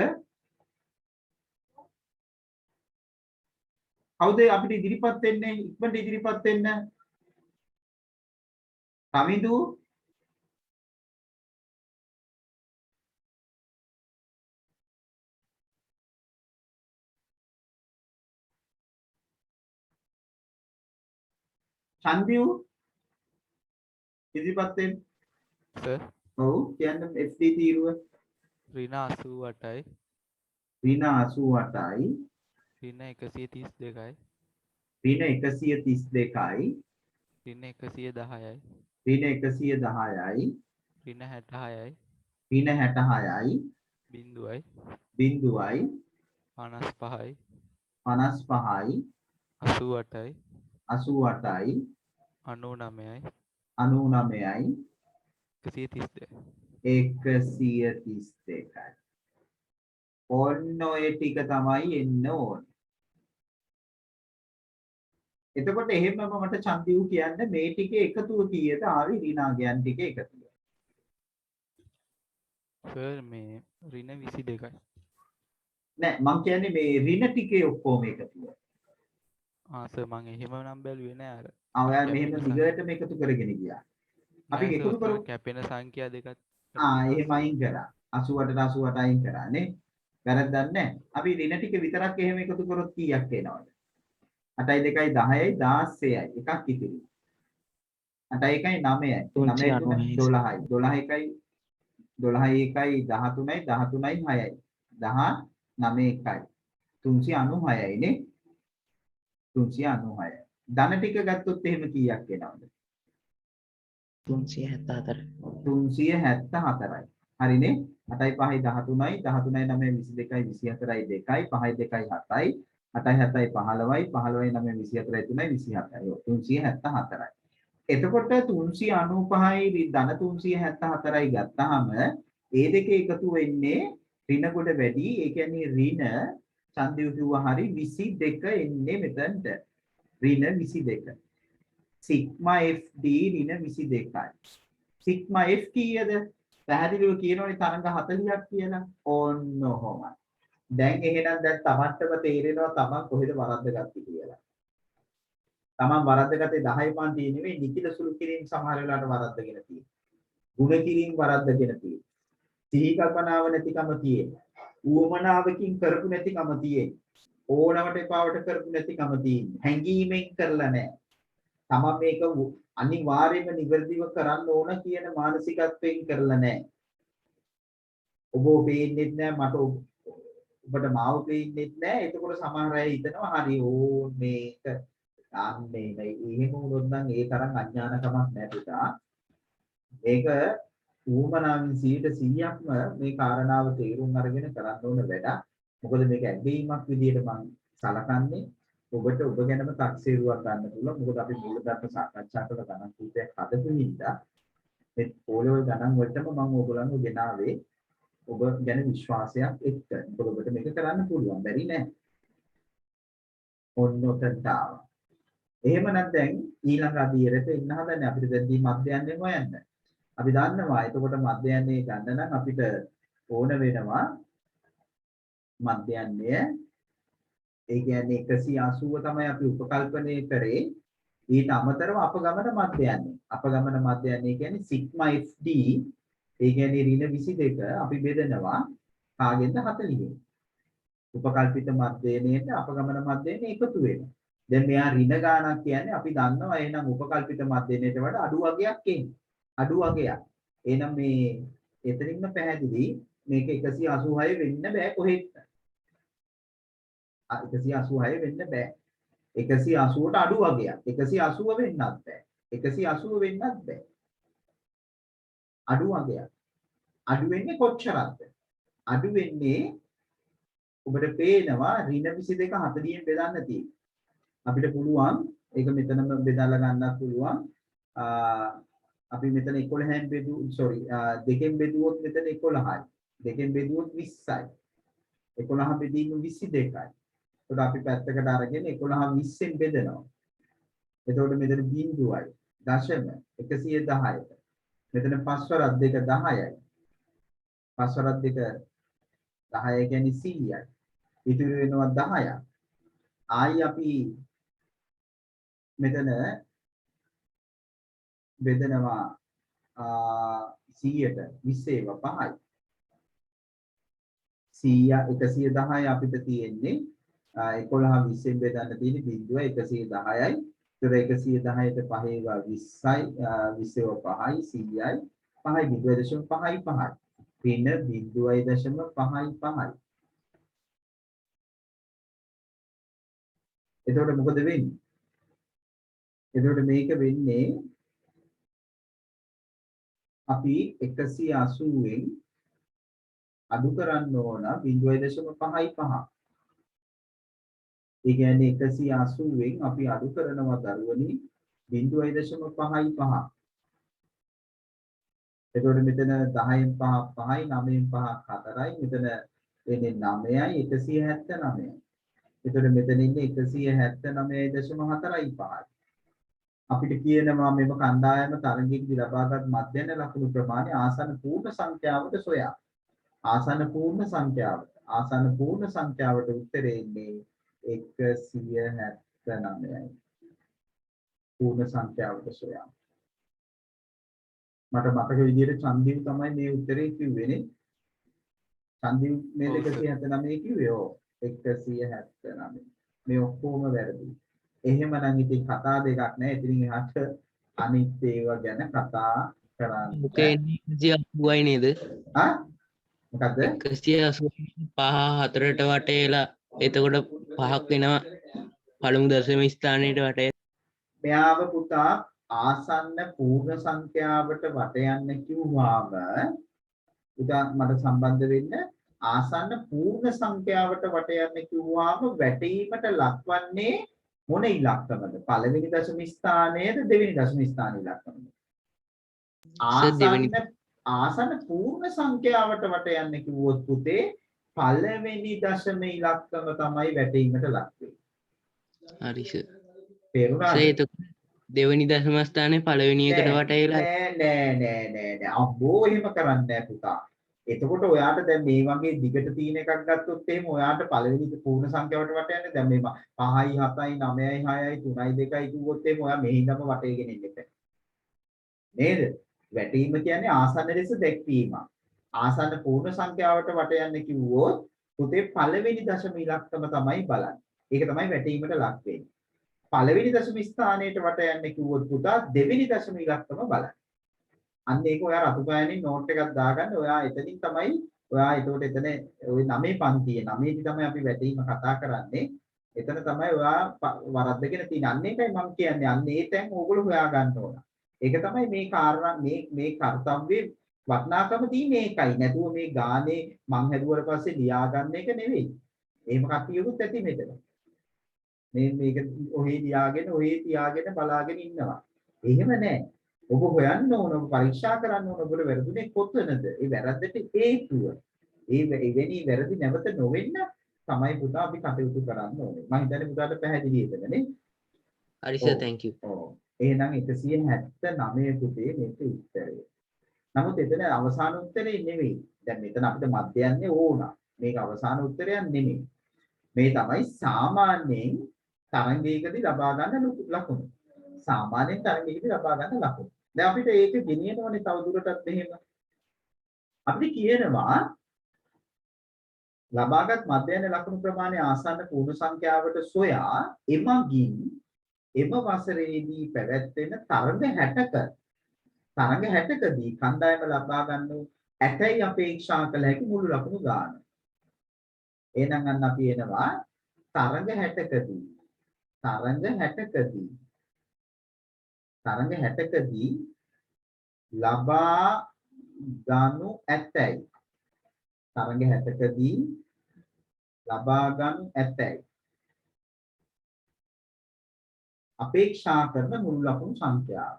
කවුද අපිට ඉදිරිපත් වෙන්නේ ඉක්මනට ඉදිරිපත් වෙන්න රමිදු චන්දියු ඉදිරිපත් වෙන්න සර් ඔව් කියන්න FD තීරුව ඍණ 88යි ඍණ 88යි ඍණ 132යි ඍණ 132යි ඍණ 110යි ඍණ 110යි ඍණ 66යි ඍණ 66යි බින්දුවයි බිඳුවයි 55යි 55යි 88යි 88යි 99යි 99යි 132යි 132යි. ඔන්න ඔය ටික තමයි එන්න ඕනේ. එතකොට එහෙමම මට චන්දිව් කියන්න මේ ටිකේ එකතුව කීයද ආවේ ඍණාගයන් ටිකේ එකතුව. සර් මේ රින 22යි නෑ මං කියන්නේ මේ ඍණ ටිකේ ඔක්කොම එකතුව. සර් මං එහෙම නම් බැලුවේ නෑ අර ඔයා මෙහෙම කැපෙන දිගටම එකතු කරගෙන ගියා. අපි නෑ එකතු සර් කරමු. ඔතන කැපෙන සංඛ්‍යා දෙකක් එහෙම අයින් කරා. 88ට 88 අයින් කරා නේ. වැරද්දක් නැහැ. අපි ඍණ ටික විතරක් එහෙම එකතු කරොත් කීයක් එනවද? 8යි 2යි 10යි 16යි එකක් ඉතිරි. 8යි 1යි 9යි 9යි 3යි 12යි 12යි 1යි 13යි 6යි 19යි 396යි 396යි නේ 396යි. ධන ටික ගත්තොත් එහෙම කීයක් එනවද? 374 374යි. හරිනේ? 8යි 5යි 13යි 13යි 9යි 22යි 24යි 2යි 5යි 2යි 7යි 8යි 7යි 15යි 15යි 9යි 24යි 3යි 27යි. ඔව් 374යි. එතකොට 395යි ධන 374යි ගත්තාම ඒ දෙක එකතු වෙන්නේ ඍණ කොට වැඩි. ඒ කියන්නේ ඍණ ඡන්දිය කිව්වා හරි 22 එන්නේ මෙතනට. ඍණ 22. සිග්මා FD ඍණ 22යි. සිග්මා F කීයද? පැහැදිලිව කියනෝනේ තරංග 40ක් කියලා. ඕන්න ඔහොමයි. දැන් එහෙනම් දැන් Tamanටම තේරෙනවා Taman කොහෙද වරද්දගත්තේ කියලා. Taman වරද්දගත්තේ 10 පන්තියේ නෙවෙයි නිකිල සුළු කිරීම සමහර වෙලාවට වරද්දගෙන තියෙනවා. ගුණ කිරීම වරද්දගෙන තියෙනවා. සිහි කල්පනාව නැතිකම තියෙනවා. ඌමනාවකින් කරපු නැතිකම තියෙනවා. ඕනවට එපාවට කරපු නැතිකම තියෙනවා. හැංගීමෙන් කරලා නැහැ. තමන් මේක අනිවාර්යයෙන්ම නිවැරදිව කරන්න ඕන කියන මානසිකත්වයෙන් කරලා නැහැ. ඔබ පේන්නේ නැහැ මට ඔබට මාව පේන්නේ නැහැ. එතකොට සමහර අය හිතනවා හරි ඕ මේක අන්නේ නේ. එහෙම වුණොත් නම් ඒ තරම් අඥානකමක් නැහැ පුතා. මේක ඌමනාවෙන් 100%ක්ම මේ කාරණාව තේරුම් අරගෙන කරන්න ඕන වැඩක්. මොකද මේක ඇග්ගීමක් විදියට මම සලකන්නේ. ඔබට ඔබ ගැනම තක්සේරුවක් ගන්න පුළුවන්. මොකද අපි මූලධර්ම සාකච්ඡා කරන ගණන් කීපයක් හදපු හින්දා මේ පොළොව ගණන් වලටම මම ඕගොල්ලන්ව ගෙනාවේ ඔබ ගැන විශ්වාසයක් එක්ක. මොකද ඔබට මේක කරන්න පුළුවන්. බැරි නෑ. ඔන්න ඔතනට ආවා. එහෙමනම් දැන් ඊළඟ අදියරට ඉන්න හදන්නේ අපිට දැන් දී මධ්‍යයන්යෙන් හොයන්න. අපි දන්නවා එතකොට මධ්‍යයන්නේ ගන්න නම් අපිට ඕන වෙනවා මධ්‍යයන්ය ඒ කියන්නේ 180 තමයි අපි උපකල්පනය කරේ. ඊට අමතරව අපගමන මධ්‍යයන්නේ. අපගමන මධ්‍යයන්නේ කියන්නේ සිග්මා FD ඒ කියන්නේ ඍණ 22 අපි බෙදනවා කාගෙන්ද 40ෙන්. උපකල්පිත මධ්‍යයනේට අපගමන මධ්‍යයනේ එකතු වෙනවා. දැන් මෙයා ඍණ ගානක් කියන්නේ අපි දන්නවා එහෙනම් උපකල්පිත මධ්‍යයනේට වඩා අඩු වගයක් එන්නේ. අඩු වගයක්. එහෙනම් මේ එතනින්ම පැහැදිලි මේක 186 වෙන්න බෑ කොහෙත්. 186 වෙන්න බෑ. 180ට අඩු වගයක්. 180 වෙන්නත් බෑ. 180 වෙන්නත් බෑ. අඩු වගයක්. අඩු වෙන්නේ කොච්චරද? අඩු වෙන්නේ ඔබට පේනවා ඍණ 22 40ෙන් බෙදන්න තියෙන්නේ. අපිට පුළුවන් ඒක මෙතනම බෙදලා ගන්නත් පුළුවන්. අපි මෙතන 11න් දෙකෙන් බෙදුවොත් මෙතන 11යි. දෙකෙන් බෙදුවොත් 20යි. 11 බෙදීම 22යි. එතකොට අපි පැත්තකට අරගෙන 11 20ෙන් බෙදනවා. එතකොට මෙතන බිංදුවයි. දශම 110ට. මෙතන පස්වරක් දෙක 10යි. පස්වරක් දෙක 10 කියන්නේ 100යි. ඉතුරු වෙනවා 10ක්. ආයි අපි මෙතන බෙදනවා 100ට 20 ඒවා 5යි. 110 අපිට තියෙන්නේ 11 20ෙන් බෙදන්න තියෙන්නේ බිංදුව 110යි. ඒතර 110ට 5 ඒවා 20යි 20 ඒවා 5යි 100යි 5යි බිංදුව දශම 5යි 5යි. පින බිංදුවයි දශම 5යි 5යි. එතකොට මොකද වෙන්නේ? එතකොට මේක වෙන්නේ අපි 180න් අඩු කරන්න ඕන 0.55. ඒ කියන්නේ 180න් අපි අඩු කරනවා දරුවනි 0.55. එතකොට මෙතන 10න් 5ක් 5යි 9න් 5ක් 4යි මෙතන එන්නේ 9යි 179යි. එතකොට මෙතන ඉන්නේ 179.4යි 5යි. අපිට කියනවා මෙම කණ්ඩායම තරඟයේදී ලබාගත් මධ්‍යන ලකුණු ප්‍රමාණය ආසන්න පූර්ණ සංඛ්‍යාවට සොයා. ආසන්න පූර්ණ සංඛ්‍යාවට උත්තරේ එන්නේ 179යි. පූර්ණ සංඛ්‍යාවට සොයා. මට මතක විදිහට චන්දිව් තමයි මේ උත්තරේ කිව්වේ නේ. චන්දිව් මේ 179 කිව්වේ. ඔව් 179. මේ ඔක්කොම වැරදි. එහෙමනම් ඉතින් කතා දෙකක් නැහැ. ඉතින් එහාට අනිත් ඒවා ගැන කතා කරන්න. මොකේ 180යි නේද? ආ මොකද්ද? 185 4ට වටේලා එතකොට 5ක් වෙනවා පළමු දශම ස්ථානයට වටේ. මෙයාව පුතා ආසන්න පූර්ණ සංඛ්‍යාවට වට යන්න කිව්වාම පුතා මට සම්බන්ධ වෙන්න ආසන්න පූර්ණ සංඛ්‍යාවට වට යන්න කිව්වාම වැටීමට ලක්වන්නේ මොන ඉලක්කමද? පළවෙනි දශම ස්ථානයේද දෙවෙනි දශම ස්ථානයේ ඉලක්කමද? ආසන්න පූර්ණ සංඛ්‍යාවට වට යන්න කිව්වොත් පුතේ පළවෙනි දශම ඉලක්කම තමයි වැටීමට ලක් වෙන්නේ. හරි සර්. තේරුණාද? දෙවෙනි දශම ස්ථානයේ පළවෙනි එකට වටේලා නෑ අම්බෝ එහෙම කරන්නේ නෑ පුතා. එතකොට ඔයාට දැන් මේ වගේ දිගට තියෙන එකක් ගත්තොත් එහෙම ඔයාට පළවෙනි පූර්ණ සංඛ්‍යාවට වට යන්නේ දැන් මේ 5යි 7යි 9යි 6යි 3යි 2යි කිව්වොත් එහෙම ඔයා මෙහිඳම වටේගෙන ඉන්න එපා. නේද? වැටීම කියන්නේ ආසන්න ලෙස දැක්වීම. ආසන්න පූර්ණ සංඛ්‍යාවට වට යන්න කිව්වොත් පුතේ පළවෙනි දශම ඉලක්කම තමයි බලන්නේ. ඒක තමයි වැටීමට ලක් වෙන්නේ. පළවෙනි දශම ස්ථානයට වට යන්න කිව්වොත් පුතා දෙවෙනි දශම ඉලක්කම බලන්න. අන්න ඒක ඔයා රතු පෑනින් නෝට් එකක් දාගන්න. ඔයා එතනින් තමයි ඔයා එතකොට එතන ওই 9 පන්තියේ 9 දී තමයි අපි වැටීම කතා කරන්නේ. එතන තමයි ඔයා වරද්දගෙන තියෙන්නේ. අන්න ඒකයි මම කියන්නේ. අන්න ඒ තැන් ඕගොල්ලෝ හොයා ගන්න ඕන. ඒක තමයි මේ කාරණා මේ කාර්යයේ වටිනාකම තියෙන්නේ ඒකයි. නැතුව මේ ගානේ මං හැදුවට පස්සේ ලියා ගන්න එක නෙවෙයි. එහෙම කට්ටියකුත් ඇති මෙතන. මේක ඔහේ තියාගෙන බලාගෙන ඉන්නවා. එහෙම නැහැ. ඔබ හොයන්න ඕන, ඔබ පරීක්ෂා කරන්න ඕන ඔබට වැරදුනේ කොතනද? ඒ වැරද්දට හේතුව. එවැනි වැරදි නැවත නොවෙන්න තමයි පුතා අපි කටයුතු කරන්න ඕනේ. මම හිතන්නේ පුතාට පැහැදිලි එතනනේ. හරි සර් thank you. ඔව්. එහෙනම් 179 පුතේ මේක උත්තරය. නමුත් එතන අවසාන උත්තරේ නෙවෙයි. දැන් මෙතන අපිට මධ්‍යයන්නේ ඕන. මේක අවසාන උත්තරයක් නෙමෙයි. මේ තමයි සාමාන්‍යයෙන් තරංගයකදී ලබා ගන්න ලකුණු. සාමාන්‍යයෙන් තරංගයකදී ලබා ගන්න ලකුණු. දැන් අපිට ඒක ගෙනියනවනේ තව දුරටත් මෙහෙම. අපිට කියනවා ලබාගත් මධ්‍යයන ලකුණු ප්‍රමාණය ආසන්න පූර්ණ සංඛ්‍යාවට සොයා එමගින් එම වසරේදී පැවැත්වෙන තරඟ 60කදී කණ්ඩායම ලබා ගන්නු ඇතැයි අපේක්ෂා කළ හැකි මුළු ලකුණු ගාන. එහෙනම් අන්න අපි එනවා තරඟ 60කදී ලබා ගනු ඇතැයි තරඟ 60කදී ලබා ගනු ඇතැයි අපේක්ෂා කරන මුළු ලකුණු සංඛ්‍යාව.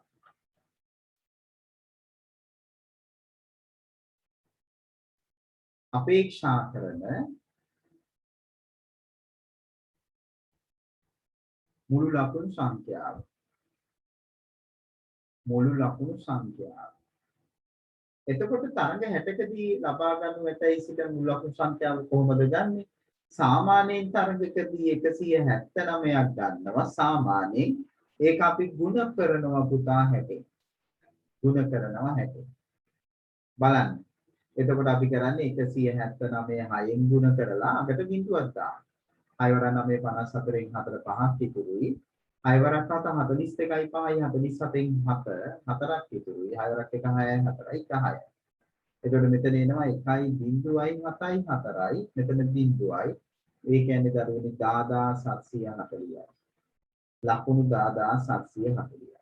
අපේක්ෂා කරන මුළු ලකුණු සංඛ්‍යාව. එතකොට තරඟ 60කදී ලබා ගන්නු ඇතැයි සිට මුළු ලකුණු සංඛ්‍යාව කොහොමද ගන්නෙ? සාමාන්‍යයෙන් තරඟකදී 179ක් ගන්නවා. සාමාන්‍යයෙන් ඒක අපි ගුණ කරනවා පුතා 60. බලන්න. එතකොට අපි කරන්නේ 179 6න් ගුණ කරලා අගට බිඳුවක් දානවා. 6 වරක් 9 54න් 4 5ක් ඉතුරුයි. 6 වරක් 7 42යි 5යි 47න් 7 4ක් ඉතුරුයි. 6 වරක් 1 6යි 4යි 10යි. එතකොට මෙතන එනවා 1.7යි 4යි. මෙතන බිඳුවයි. ඒ කියන්නේ දරුවනි 10740යි. ලකුණු 10740යි.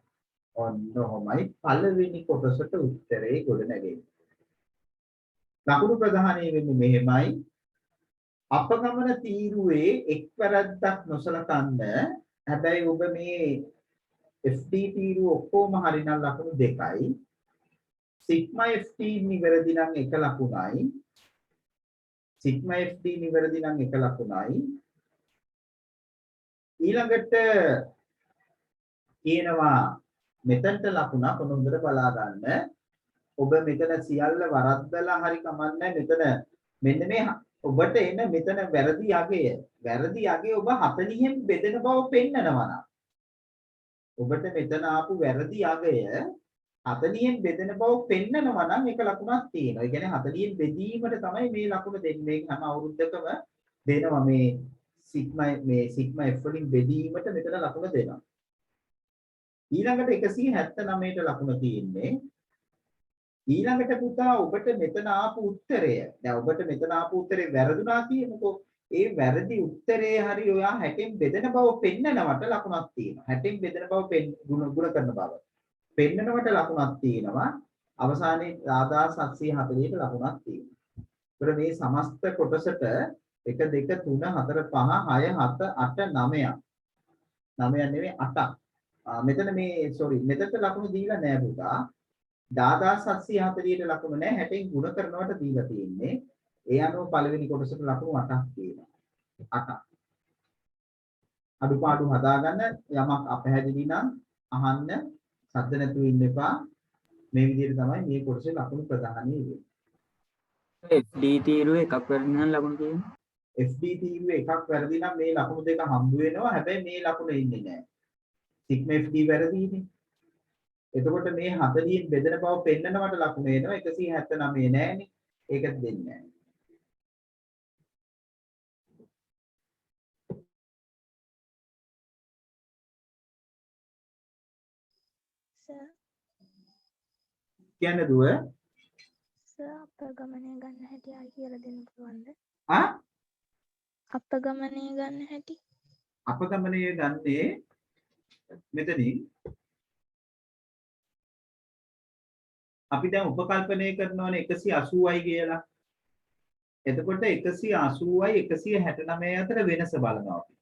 ඔන්න ඔහොමයි පළවෙනි කොටසට උත්තරේ ගොඩ නැගෙන්නේ. ලකුණු ප්‍රදානය වෙන්නේ මෙහෙමයි. අපගමන තීරුවේ එක් වැරද්දක් නොසලකන්න. හැබැයි ඔබ මේ FD තීරුව ඔක්කොම හරිනම් ලකුණු 2යි. සිග්මා FD නිවැරදි නම් 1 ලකුණයි. සිග්මා FD නිවැරදි නම් 1 ලකුණයි. ඊළඟට කියනවා මෙතනට ලකුණක් හොඳට බලා ගන්න. ඔබ මෙතන සියල්ල වරද්දලා හරි කමන්නේ මෙතන මෙන්න මේ ඔබට එන මෙතන වැරදි අගය. වැරදි අගය ඔබ 40න් බෙදෙන බව පෙන්නනවා නම් ඔබට මෙතන ආපු වැරදි අගය 40න් බෙදෙන බව පෙන්නනවා නම් එක ලකුණක් තියෙනවා. ඒ කියන්නේ 40න් බෙදීමට තමයි මේ ලකුණ දෙන්නේ. මේක හැම අවුරුද්දකම දෙනවා මේ සිග්මා F වලින් බෙදීමට මෙතන ලකුණ දෙනවා. ඊළඟට 179ට ලකුණ තියෙන්නේ. ඊළඟට පුතා ඔබට මෙතන ආපු උත්තරය. දැන් ඔබට මෙතන ආපු උත්තරේ වැරදුනා කියමුකෝ. ඒ වැරදි උත්තරේ හරි ඔයා 60න් බෙදෙන බව පෙන්නනවට ලකුණක් තියෙනවා. 60න් බෙදෙන බව ගුණ කරන බව. පෙන්නනවට ලකුණක් තියෙනවා. අවසානයේ 1740ට ලකුණක් තියෙනවා. ඒතර මේ සමස්ත කොටසට 1 2 3 4 5 6 7 8 9ක්. 9ක් නෙවෙයි 8ක්. මෙතන මේ මෙතනට ලකුණු දීලා නෑ පුතා. 10740ට ලකුණු නෑ 60න් ගුණ කරනවට දීලා තියෙන්නේ. ඒ අනුව පළවෙනි කොටසට ලකුණු 8ක් තියෙනවා. 8ක්. අඩුපාඩු හදාගන්න යමක් අපහැදිලි නම් අහන්න සද්ද නැතුව ඉන්න එපා. මේ විදිහට තමයි මේ කොටසේ ලකුණු ප්‍රදානය වෙන්නේ. FD තීරුව එකක් වැරදි නම් ලකුණු තියෙනවා. FD තීරුවේ එකක් වැරදි නම් මේ ලකුණු දෙක හම්බ වෙනවා. හැබැයි මේ ලකුණ ඉන්නේ නැහැ. Sigma FD වැරදිනේ. එතකොට මේ 40න් බෙදෙන බව පෙන්නනවට ලකුණ එනවා 179 නෑනේ. ඒක දෙන්නේ නෑ. සර් කියන්නේ දුව අපගමනය ගන්න හැටි ආයි කියලා දෙන්න පුළුවන්ද? ආ අපගමනය ගන්න හැටි. අපගමනය ගන්නේ මෙතනින් අපි දැන් උපකල්පනය කරනවනේ 180යි කියලා. එතකොට 180යි 169 අතර වෙනස බලනවා අපි.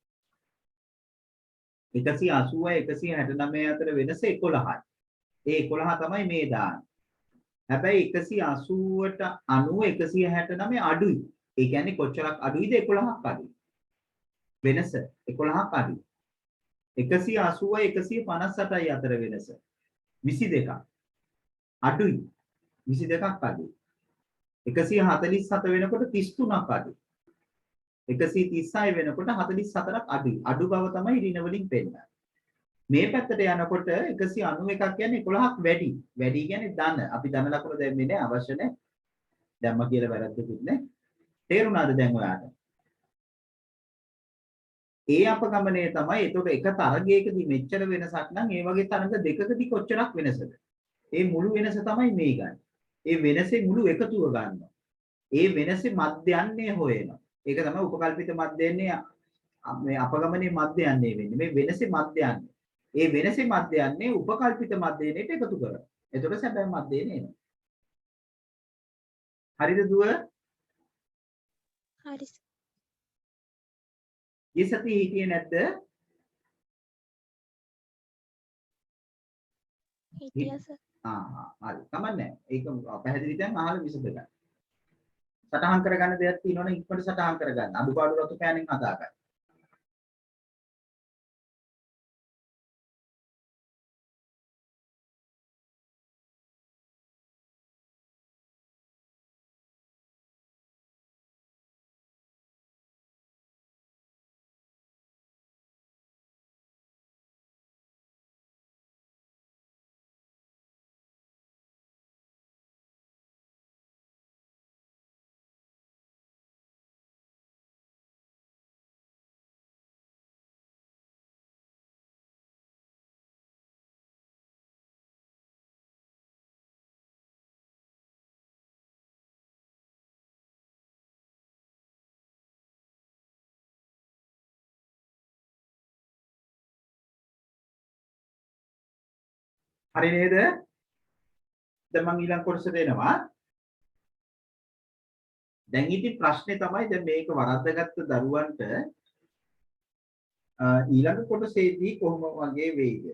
180යි 169 අතර වෙනස 11යි. ඒ 11 තමයි මේ දාන්නේ. හැබැයි 180ට 90 169 අඩුයි. ඒ කියන්නේ කොච්චරක් අඩුයිද 11ක් අඩුයි. වෙනස 11ක් අඩුයි. 180යි 158යි අතර වෙනස 22ක්. අඩුයි 22ක් අඩුයි 147 වෙනකොට 33ක් අඩුයි 136 වෙනකොට 44ක් අඩුයි අඩු බව තමයි ඍණ වලින් පෙන්නන්නේ මේ පැත්තට යනකොට 191ක් කියන්නේ 11ක් වැඩි වැඩි කියන්නේ ධන අපි ධන ලකුණ දැම්මේ නෑ අවශ්‍ය නෑ දැම්ම කියලා වැරද්දකුත් නෑ තේරුණාද දැන් ඔයාලට ඒ අපගමනය තමයි එතකොට එක තරගයකදී මෙච්චර වෙනසක් නම් ඒ වගේ තරඟ දෙකකදී කොච්චරක් වෙනසද ඒ මුළු වෙනස තමයි මේ ගන්න. ඒ වෙනසේ මුළු එකතුව ගන්නවා. ඒ වෙනසේ මධ්‍යයන්නේ හොයනවා. ඒක තමයි උපකල්පිත මධ්‍යයන්නේ මේ අපගමනයේ මධ්‍යයන්නේ වෙන්නේ. මේ වෙනසේ මධ්‍යයන්නේ. ඒ වෙනසේ මධ්‍යයන්නේ උපකල්පිත මධ්‍යයනයට එකතු කරනවා. එතකොට සැබෑ මධ්‍යයනේ එනවා. හරිද දුව? හරි. ඊසති හිටියේ නැද්ද? හිටියා සර්. හරි. කමන්නේ. ඒක පැහැදිලි දැන් අහලා විසඳ ගන්න. සටහන් කරගන්න දෙයක් තියෙනවනේ ඉක්මනට සටහන් කරගන්න. අඩුපාඩු රතු පෑනෙන් හදාගන්න. හරි නේද? දැන් මම ඊළඟ කොටසට එනවා. දැන් ඉතින් ප්‍රශ්නේ තමයි දැන් මේක වරද්දාගත්ත දරුවන්ට ඊළඟ කොටසේදී කොහොම වගේ වෙයිද?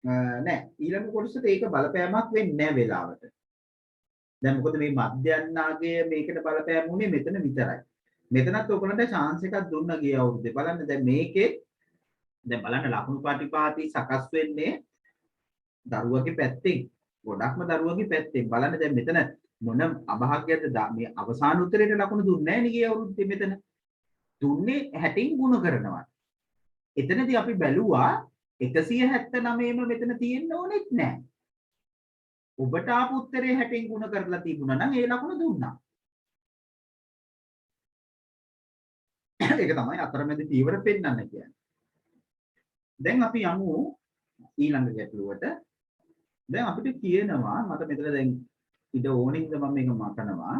නෑ ඊළඟ කොටසට ඒක බලපෑමක් වෙන්නේ නෑ වෙලාවට. දැන් මොකද මේ මධ්‍යන්නාගය මේකට බලපෑම උනේ මෙතන විතරයි. මෙතනත් ඔයගොල්ලන්ට chance එකක් දුන්නා ගිය අවුරුද්දේ. බලන්න දැන් මේකේ දැන් බලන්න ලකුණු පටිපාටි සකස් වෙන්නේ දරුවගේ පැත්තෙන්. ගොඩක්ම දරුවගේ පැත්තෙන්. බලන්න දැන් මෙතන මොන අභාග්‍යද මේ අවසාන උත්තරේට ලකුණු දුන්නේ නැහැ නේ ගිය අවුරුද්දේ මෙතන. දුන්නේ 60න් ගුණ කරනවා. එතනදී අපි බැලුවා 179ම මෙතන තියෙන්න ඕනෙත් නැහැ. ඔබට ආපු උත්තරේ 60න් ගුණ කරලා තිබුණා නම් ඒ ලකුණ දුන්නා. ඒක තමයි අතරමැද තීව්‍ර පෙන්වන්න කියන්නේ. දැන් අපි යමු ඊළඟ ගැටලුවට. දැන් අපිට කියනවා මට මෙතන දැන් ඉත ඕනින්ද මම මේක මතනවා.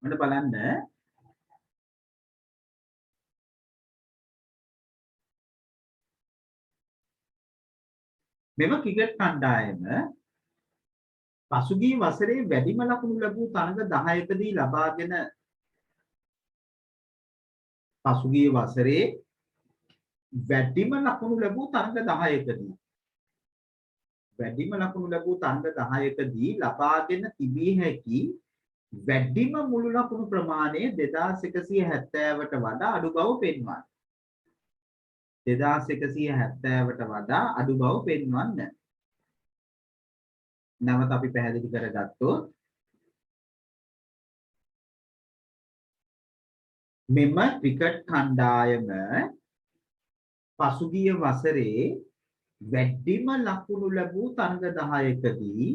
මට බලන්න මෙම ක්‍රිකට් කණ්ඩායම පසුගිය වසරේ වැඩිම ලකුණු ලැබූ තරඟ 10කදී ලබාගෙන පසුගිය වසරේ වැඩිම ලකුණු ලැබූ තරඟ 10කදී ලබාගෙන තිබිය හැකි වැඩිම මුළු ලකුණු ප්‍රමාණය 2170ට වඩා අඩු බව පෙන්වනවා. 2170ට වඩා අඩු බව පෙන්වන්න. නැවත අපි පැහැදිලි කරගත්තොත් මෙම ක්‍රිකට් කණ්ඩායම පසුගිය වසරේ වැඩිම ලකුණු ලැබූ තරඟ 10කදී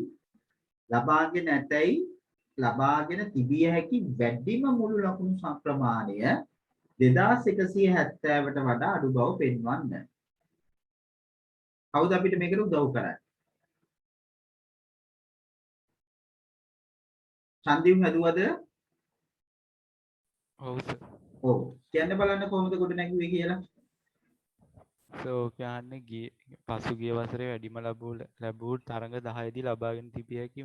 ලබාගෙන තිබිය හැකි වැඩිම මුළු ලකුණු ප්‍රමාණය 2170ට වඩා අඩු බව පෙන්වන්න. කවුද අපිට මේකට උදව් කරන්නේ? චන්දිම් හදුවද? ඔව් සර්. ඔව්. කියන්න බලන්න කොහොමද ගොඩ නැගුවේ කියලා. සෝ කියන්නේ පසුගිය වසරේ වැඩිම ලැබූ තරඟ 10දී ලබාගෙන තිබිය හැකි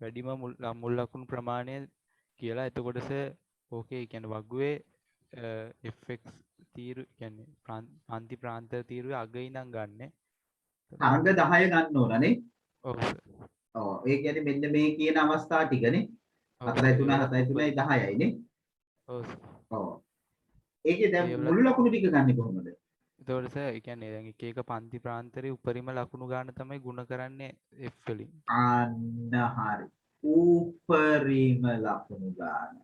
වැඩිම මුල් ලකුණු ප්‍රමාණය කියලා. එතකොට ඕකේ කියන්නේ වගුවේ FX තීරු කියන්නේ පන්ති ප්‍රාන්තර තීරුවේ අග ඉඳන් ගන්න. තරඟ 10 ගන්න ඕන නේ? ඔව් සර්. ඔව්. ඒ කියන්නේ මෙන්න මේ කියන අවස්ථා ටිකනේ. 4 3 7 3 10යි නේ? ඔව් සර්. ඔව්. ඒකේ දැන් මුළු ලකුණු ටික ගන්න කොහොමද? එතකොට සර් ඒ කියන්නේ දැන් එක එක පන්ති ප්‍රාන්තරේ උපරිම ලකුණු ගන්න තමයි ගුණ කරන්නේ F වලින්. අන්න හරි. උපරිම ලකුණු ගන්න.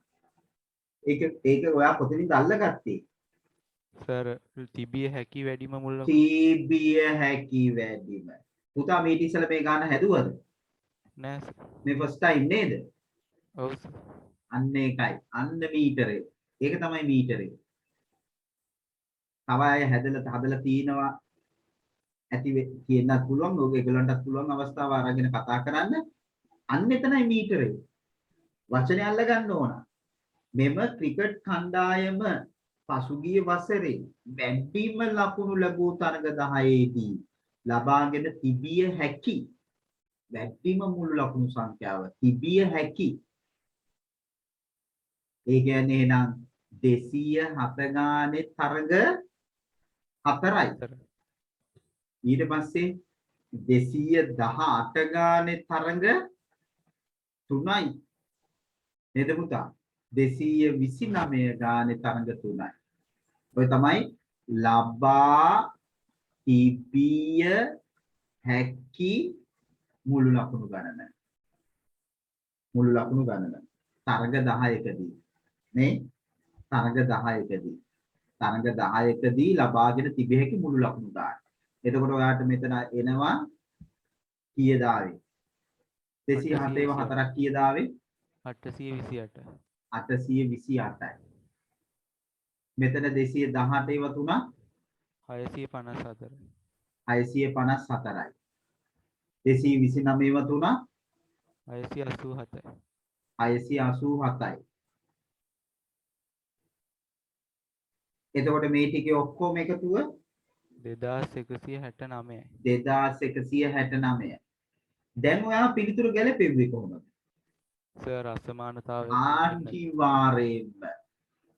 ඒක ඔයා කොතනින්ද අල්ලගත්තේ? සර් තිබිය හැකි වැඩිම මුල් තිබිය හැකි වැඩිම. පුතා මේ ඉතිසල මේ ගාන හැදුවද? නෑ සර්. මේ ෆස්ට් ටයිම් නේද? ඔව් සර්. අන්න ඒකයි. අන්න මීටරේ. ඒක තමයි මීටරේ. තව අය හදලා තිනවා ඇති කියන්නත් පුළුවන්. ඕක ඒගොල්ලන්ටත් පුළුවන් අවස්ථාව අරගෙන කතා කරන්න. අන්න එතනයි මීටරේ. වචනේ අල්ල ගන්න ඕන. මෙම ක්‍රිකට් කණ්ඩායම පසුගිය වසරේ වැඩිම ලකුණු ලැබූ තරඟ 10දී ලබාගෙන තිබිය හැකි වැඩිම මුළු ලකුණු සංඛ්‍යාව තිබිය හැකි. ඒ කියන්නේ එහෙනම් 207 ගානේ තරඟ 4යි. ඊට පස්සේ 218 ගානේ තරඟ 3යි. නේද පුතා? 229 ගානේ තරඟ 3යි. ඔය තමයි ලබා තිබිය හැකි මුළු ලකුණු ගණන. මුළු ලකුණු ගණන. තරඟ 10කදී නේ? තරඟ 10කදී ලබාගෙන තිබිය හැකි මුළු ලකුණු ගන්න. එතකොට ඔයාට මෙතන එනවා කීයද ආවේ? 207 4ක් කීයද ආවේ? 828. 828යි. මෙතන 218 ඒවා තුනක් 654. 654යි. 229 ඒවා තුනක් 687යි. 687යි. එතකොට මේ ටිකේ ඔක්කොම එකතුව 2169යි. 2169. දැන් ඔයා පිළිතුරු ගැලපෙන්නේ කොහොමද? සර් අසමානතාවය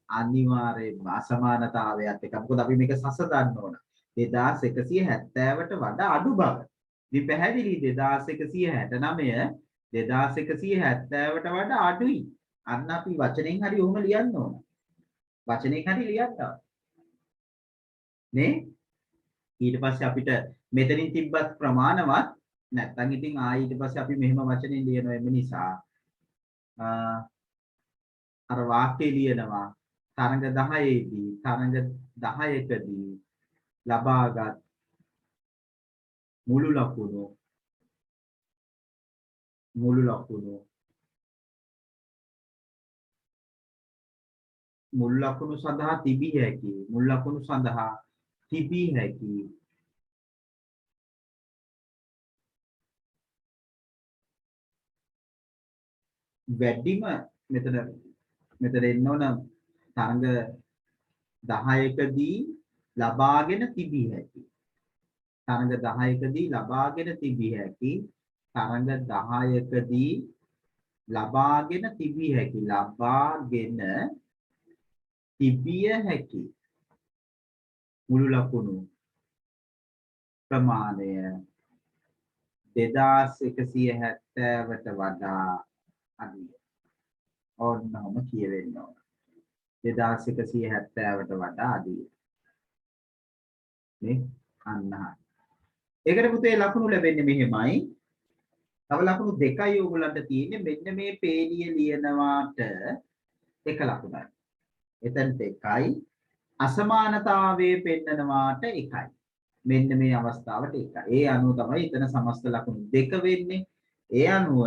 අනිවාර්යයෙන්ම අසමානතාවයත් එක්ක. මොකද අපි මේක සසඳන්න ඕන. 2170ට වඩා අඩු බව. ඉතින් පැහැදිලි 2169 2170ට වඩා අඩුයි. අන්න අපි වචනෙන් හරි ඔහොම ලියන්න ඕන. වචනෙන් හරි ලියන්න ඕන. නේ? ඊට පස්සේ අපිට මෙතනින් තිබ්බත් ප්‍රමාණවත් නැත්නම් ඉතින් ඊට පස්සේ අපි මෙහෙම වචනෙන් ලියනවා එම නිසා අර වාක්‍යය ලියනවා තරඟ 10ේදී තරඟ 10කදී ලබාගත් මුළු ලකුණු සඳහා තිබිය හැකි වැඩිම මෙතන එන්න ඕන තරඟ 10කදී ලබාගෙන තිබිය හැකි තරඟ 10කදී ලබාගෙන තිබිය හැකි තරඟ 10කදී ලබාගෙන තිබිය හැකි මුළු ලකුණු ප්‍රමාණය 2170ට වඩා අඩුයි. ඕනම කියවෙන්න ඕන. 2170ට වඩා අඩුයි. නේ? අන්න හරි. ඒකට පුතේ ලකුණු ලැබෙන්නේ මෙහෙමයි. තව ලකුණු දෙකයි ඕගොල්ලන්ට තියෙන්නේ. මෙන්න මේ පේලිය ලියනවාට එක ලකුණයි. එතනට එකයි. අසමානතාවයේ පෙන්නනවාට එකයි. මෙන්න මේ අවස්ථාවට එකයි. ඒ අනුව තමයි එතන සමස්ත ලකුණු දෙක වෙන්නේ. ඒ අනුව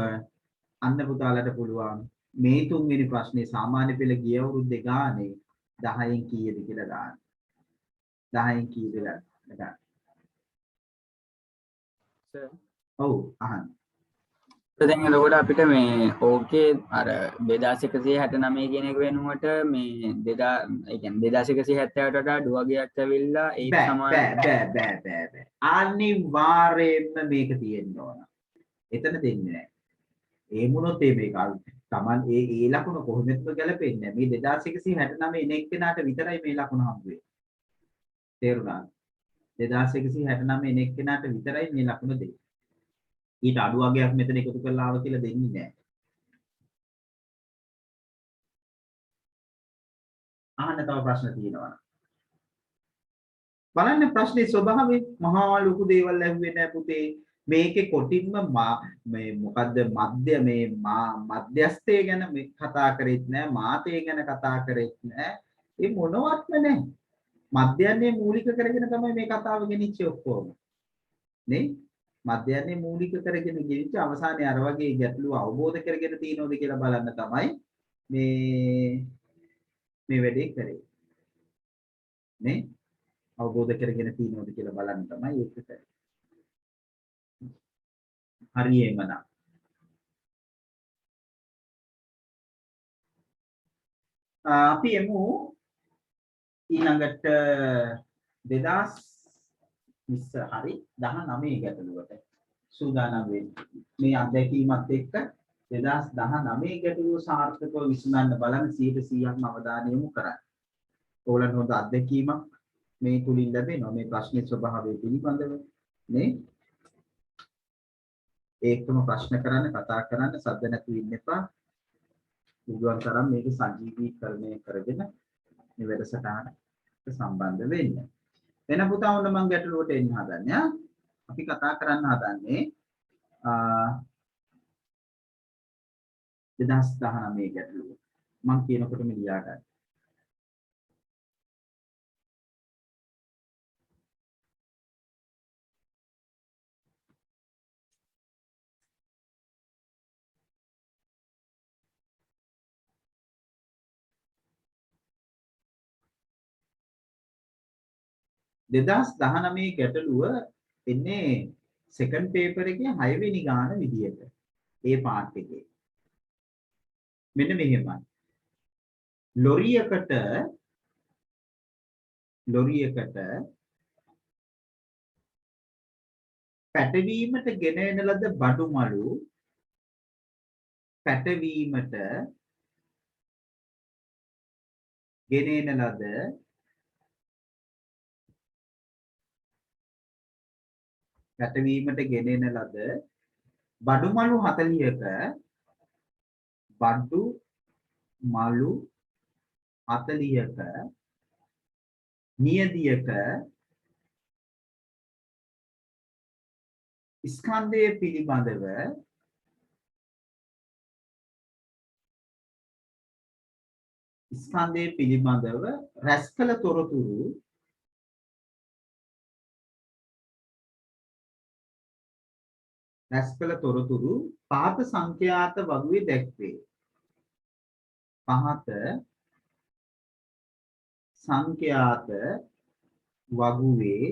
අන්න පුතාලට පුළුවන් මේ තුන්වෙනි ප්‍රශ්නේ සාමාන්‍ය පෙළ ගිය අවුරුද්දේ ගානේ 10න් කීයද කියලා ගන්න. 10න් කීයද ගන්න. සර් ඔව් අහන්න. දැන් එතකොට අපිට මේ ඕකේ අර 2169 කියන එක වෙනුවට මේ 2000 ඒ කියන්නේ 2170ට වඩා අඩු වගේක් ඇවිල්ලා ඒක සමාන බෑ. අනිවාර්යයෙන්ම මේක තියෙන්න ඕන. එතන දෙන්නේ නැහැ. ඒ මොනොත් මේක තමන් ඒ ලකුණ කොහොමද ගැලපෙන්නේ? මේ 2169 එන එක්කෙනාට විතරයි මේ ලකුණ හම්බ වෙන්නේ. තේරුණාද? 2169 එන එක්කෙනාට විතරයි මේ ලකුණ දෙන්නේ. ඊට අඩු වගේක් මෙතන එකතු කරලා ආව කියලා දෙන්නේ නැහැ. අහන්න තව ප්‍රශ්න තියෙනවා. බලන්න ප්‍රශ්නේ ස්වභාවය මහා ලොකු දේවල් ඇහුවේ නැහැ පුතේ. මේකේ කොටින්ම මේ මොකද්ද මධ්‍යස්ථය ගැන මේ කතා කරෙත් නැහැ, මාතය ගැන කතා කරෙත් නැහැ. ඒ මොනවත්ම නැහැ. මධ්‍යන්නේ මූලික කරගෙන තමයි මේ කතාව ගෙනිච්චේ ඔක්කොම. නේ? මධ්‍යන්නේ මූලික කරගෙන ගෙනිච්ච අවසානයේ අර වගේ ගැටලුව අවබෝධ කරගෙන තියෙනවද කියලා බලන්න තමයි මේ වැඩේ කරේ. නේ? අවබෝධ කරගෙන තියෙනවද කියලා බලන්න තමයි ඒක කරේ. හරියම නම් අපි එමු ඊළඟට 2020 හරි 19 ගැටලුවට සූදානම් වෙන්න. මේ අත්දැකීමත් එක්ක 2019 ගැටලුව සාර්ථකව විසඳන්න බලන්න 100%ක්ම අවධානය යොමු කරන්න. ඕගොල්ලන් හොඳ අත්දැකීමක් මේ තුලින් ලැබෙනවා මේ ප්‍රශ්නේ ස්වභාවය පිළිබඳව නේ? ඒකම ප්‍රශ්න කරන්න කතා කරන්න සද්ද නැතුව ඉන්න එපා. උගුවන් තරම් මේක සජීවීකරණය කරගෙන මේ වැඩසටහනට සම්බන්ධ වෙන්න. වෙන පුතා වුණ මම ගැටලුවට එන්න හදන්නේ. අපි කතා කරන්න හදන්නේ 2019 ගැටලුව. මම කියනකොටම ලියා ගන්න. දෙදස් 19 ගැටලුව එන්නේ සෙකන්ඩ් පේපර් එකේ 6 වෙනි ගාන විදියට. ඒ පාර්ට් එකේ. මෙන්න මෙහෙමයි. ලොරියකට පැටවීමට ගෙන එන ලද බඩු මලු පැටවීමට ගෙන එන ලද පැටවීමට ගෙන එන ලද බඩු මලු 40ක බඩු මලු 40ක නියදියක ස්කන්ධය පිළිබඳව රැස් කළ තොරතුරු පහත සංඛ්‍යාත වගුවේ දැක්වේ. පහත සංඛ්‍යාත වගුවේ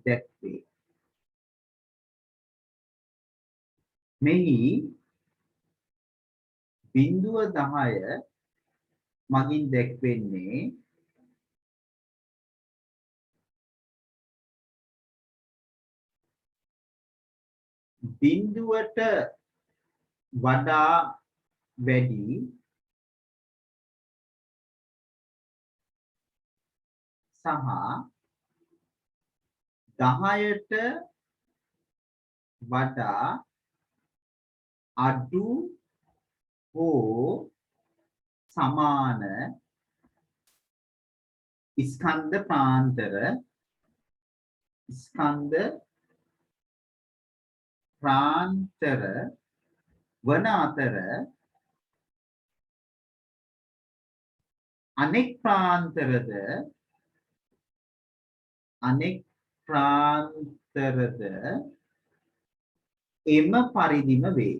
දැක්වේ. මෙහි බිංදුව 10 මගින් දැක්වෙන්නේ බිංදුවට වඩා වැඩි සහ 10ට වඩා අඩු හෝ සමාන ස්කන්ධ ප්‍රාන්තර වන අතර අනෙක් ප්‍රාන්තරද එම පරිදිම වේ.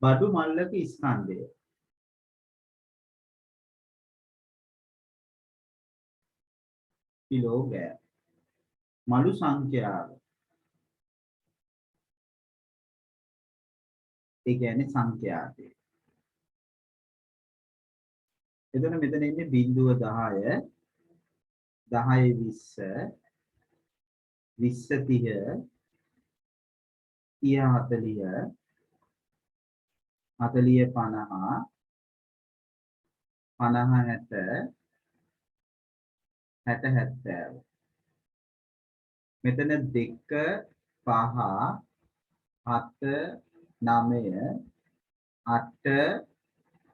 බඩු මල්ලක ස්කන්ධය කිලෝග්‍රෑම්. මලු සංඛ්‍යාව ඒ කියන්නේ සංඛ්‍යාතය. එතකොට මෙතන ඉන්නේ බිංදුව 10 10 20 20 30 30 40 50 50 60 60 70 මෙතන 2 5 7 9 8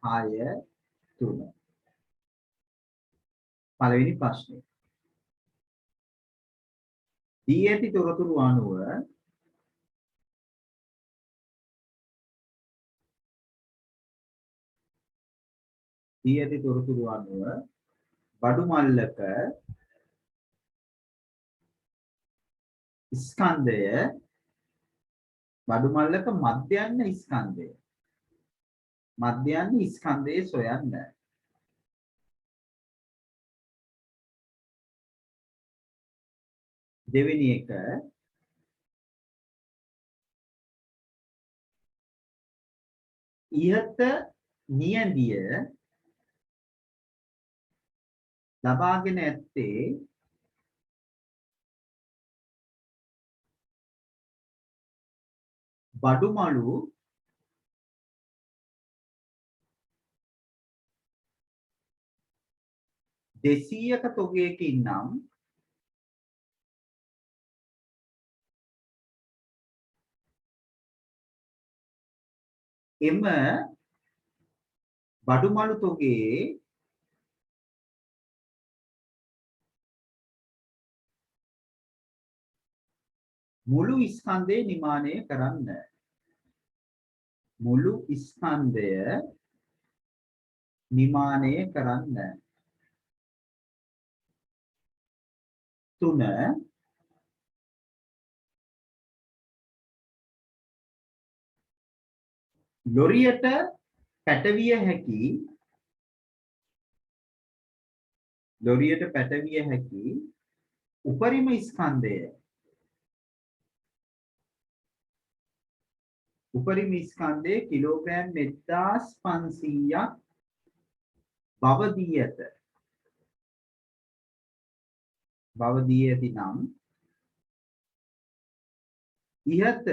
6 3 පළවෙනි ප්‍රශ්නේ දී ඇති තොරතුරු අනුව බඩු මල්ලක ස්කන්ධය බඩු මල්ලක මධ්‍යන්න ස්කන්ධයේ සොයන්න. දෙවෙනි එක ඉහත නියදිය ලබාගෙන ඇත්තේ බඩු මලු 200ක තොගයකින් නම් එම බඩු මලු තොගයේ මුළු ස්කන්ධය නිමානය කරන්න. මුළු ස්කන්ධය නිමානය කරන්න. 3 ලොරියට පැටවිය හැකි උපරිම ස්කන්ධය කිලෝග්‍රෑම් 1500ක් බව දී ඇති නම් ඉහත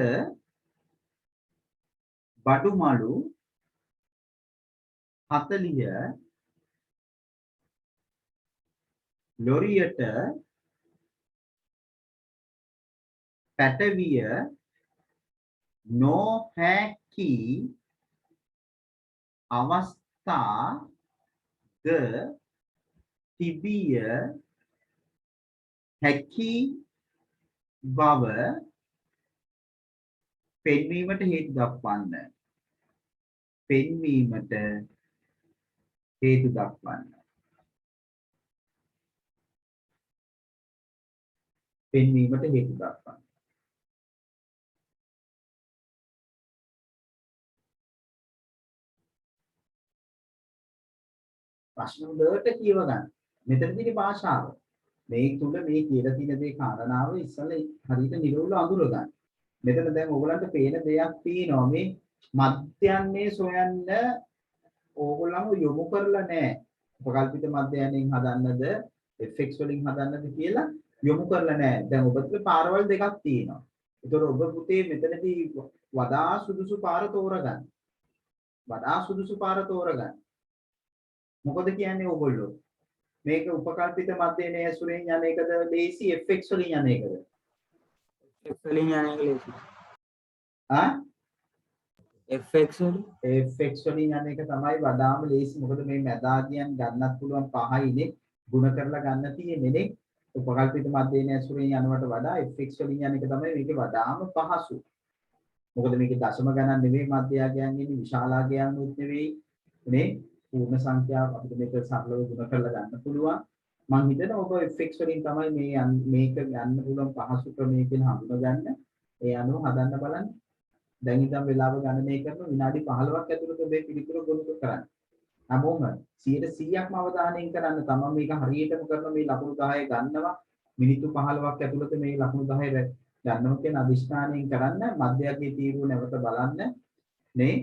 බඩුමලු 40 ලොරියට පැටවිය නොහැකි අවස්ථා ද තිබිය හැකි බව පෙන්වීමට හේතු දක්වන්න. ප්‍රශ්න වලට කියව ගන්න. මෙතනදී භාෂාව. මේ තුල මේ කියලා තියෙන දේ කාරණාව ඉස්සෙල්ලා හරියට නිරවුල අඳුර ගන්න. මෙතන දැන් ඕගලන්ට පේන දෙයක් තියෙනවා. මේ මධ්‍යන්නේ සොයන්න ඕගොල්ලෝ යොමු කරලා නැහැ. උපකල්පිත මධ්‍යයන්ෙන් හදන්නද fx වලින් හදන්නද කියලා යොමු කරලා නැහැ. දැන් ඔබට පාරවල් දෙකක් තියෙනවා. ඒතර ඔබ පුතේ මෙතනදී වඩා සුදුසු පාර තෝරගන්න. මොකද කියන්නේ ඕගොල්ලෝ? මේක උපකල්පිත මධ්‍යයනේ ඇසුරෙන් යන එකද ලේසි fx වලින් යන එකද? fx වලින් යන එක ලේසි. ආ? fx වලින් යන එක තමයි වඩාම ලේසි. මොකද මේ මැදාදියන් ගන්නත් පුළුවන් 5යිනේ ಗುಣ කරලා ගන්න තියෙන්නේ නේ. උපකල්පිත මධ්‍යයනේ ඇසුරෙන් යනවට වඩා fx වලින් යන එක තමයි මේකේ වඩාම පහසු. මොකද මේකේ දශම ගණන් නෙවෙයි මධ්‍යයන් ඉන්නේ විශාලාගයන් උත් නෙවෙයි නේ. පූර්ණ සංඛ්‍යාව අපිට මේක සරලව ගුණ කරලා ගන්න පුළුවන්. මම හිතනවා ඔබ fx වලින් තමයි මේක ගන්න පුළුවන් පහසු ක්‍රමය කියලා හඳුනගන්න. ඒ අනුව හදන්න බලන්න. දැන් ඉඳන් වෙලාව ගණනය කරන විනාඩි 15ක් ඇතුළත ඔබේ පිළිතුර ගොනු කරන්න. හැමෝම 100%ක්ම අවධානයෙන් කරන්න. තමන් මේක හරියටම කරන මේ ලකුණු 10 ගන්නවා. මිනිත්තු 15ක් ඇතුළත මේ ලකුණු 10 ගන්නවා කියන අදිෂ්ඨානයෙන් කරන්න. මධ්‍යයගේ තීරුව නැවත බලන්න. නේ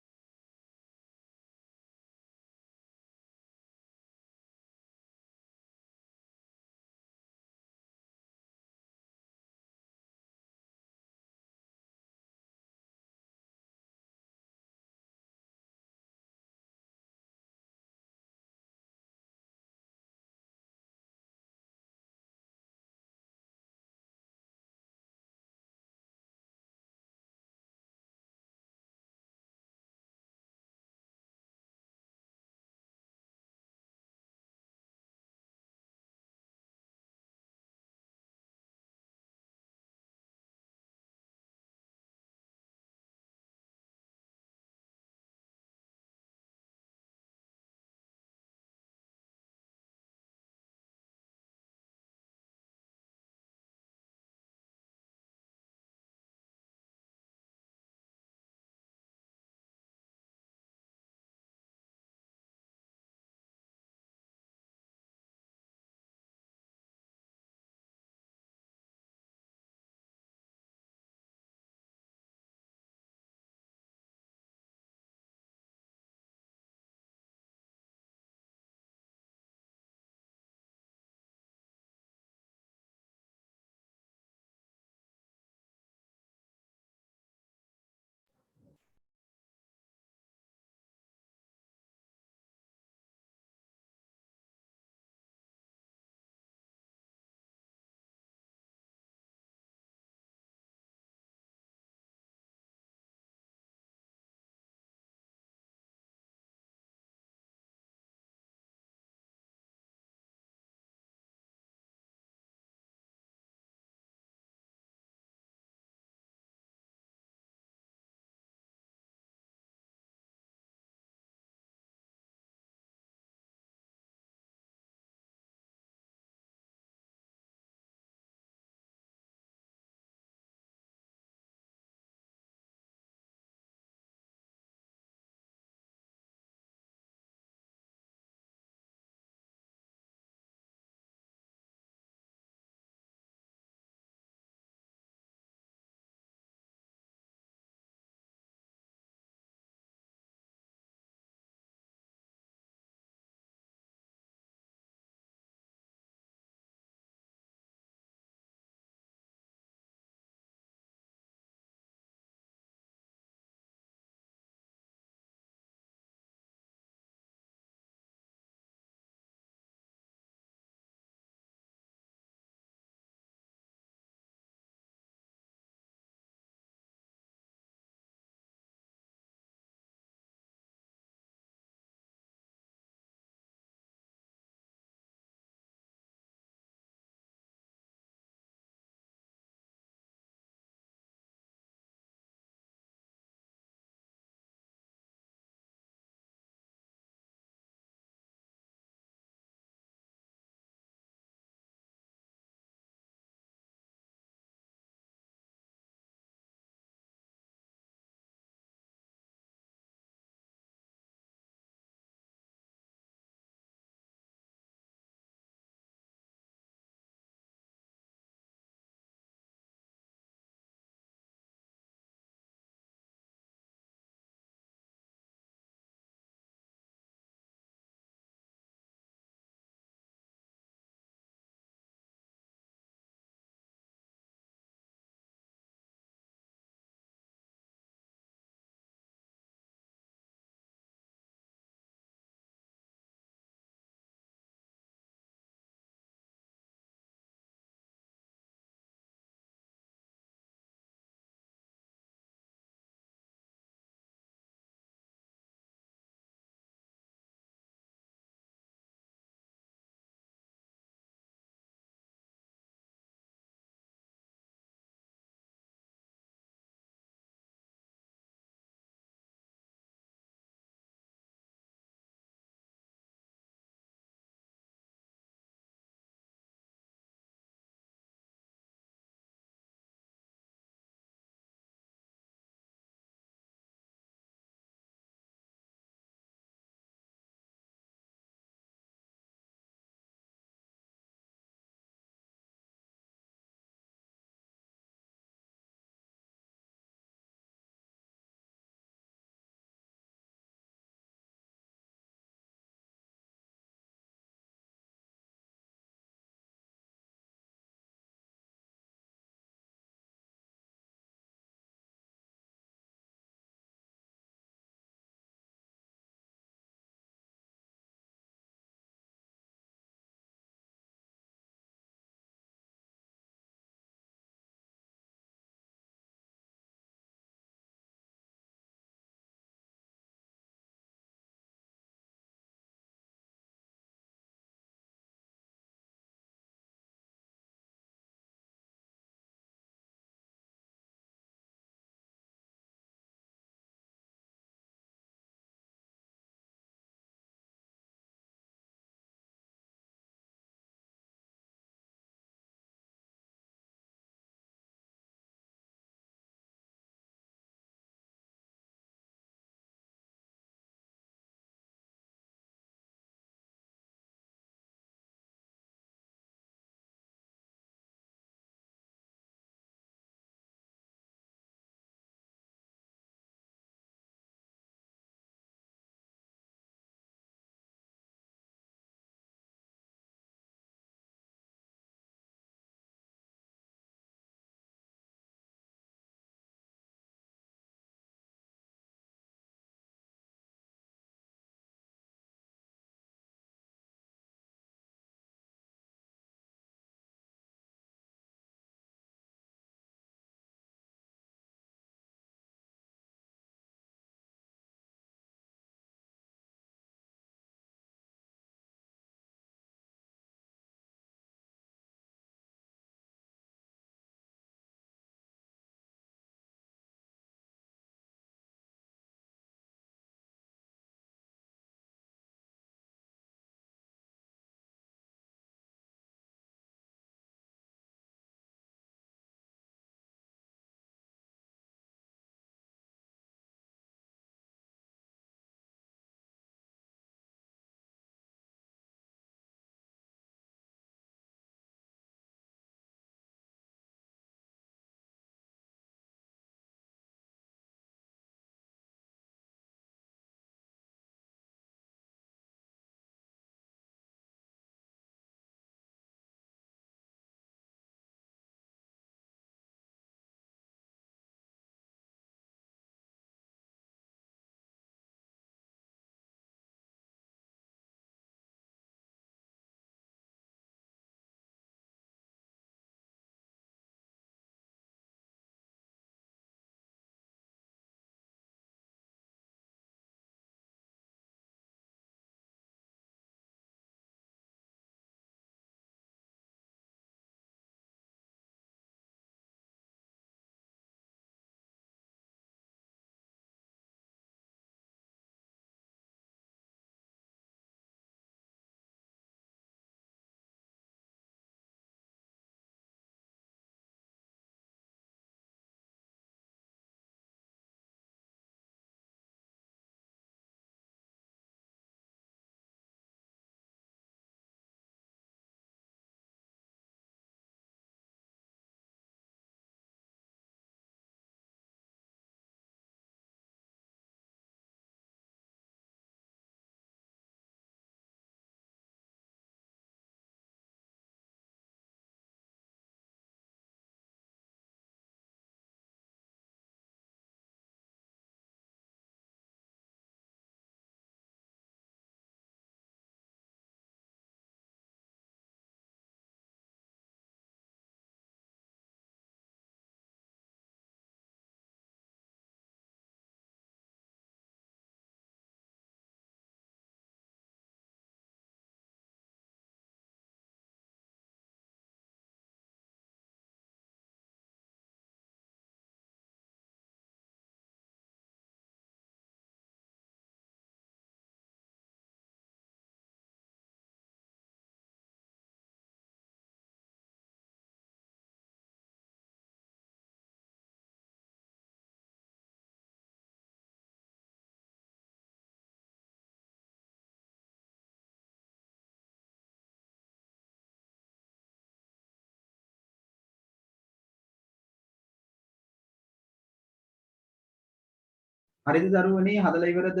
හරිද දරුවනේ හදලා ඉවරද?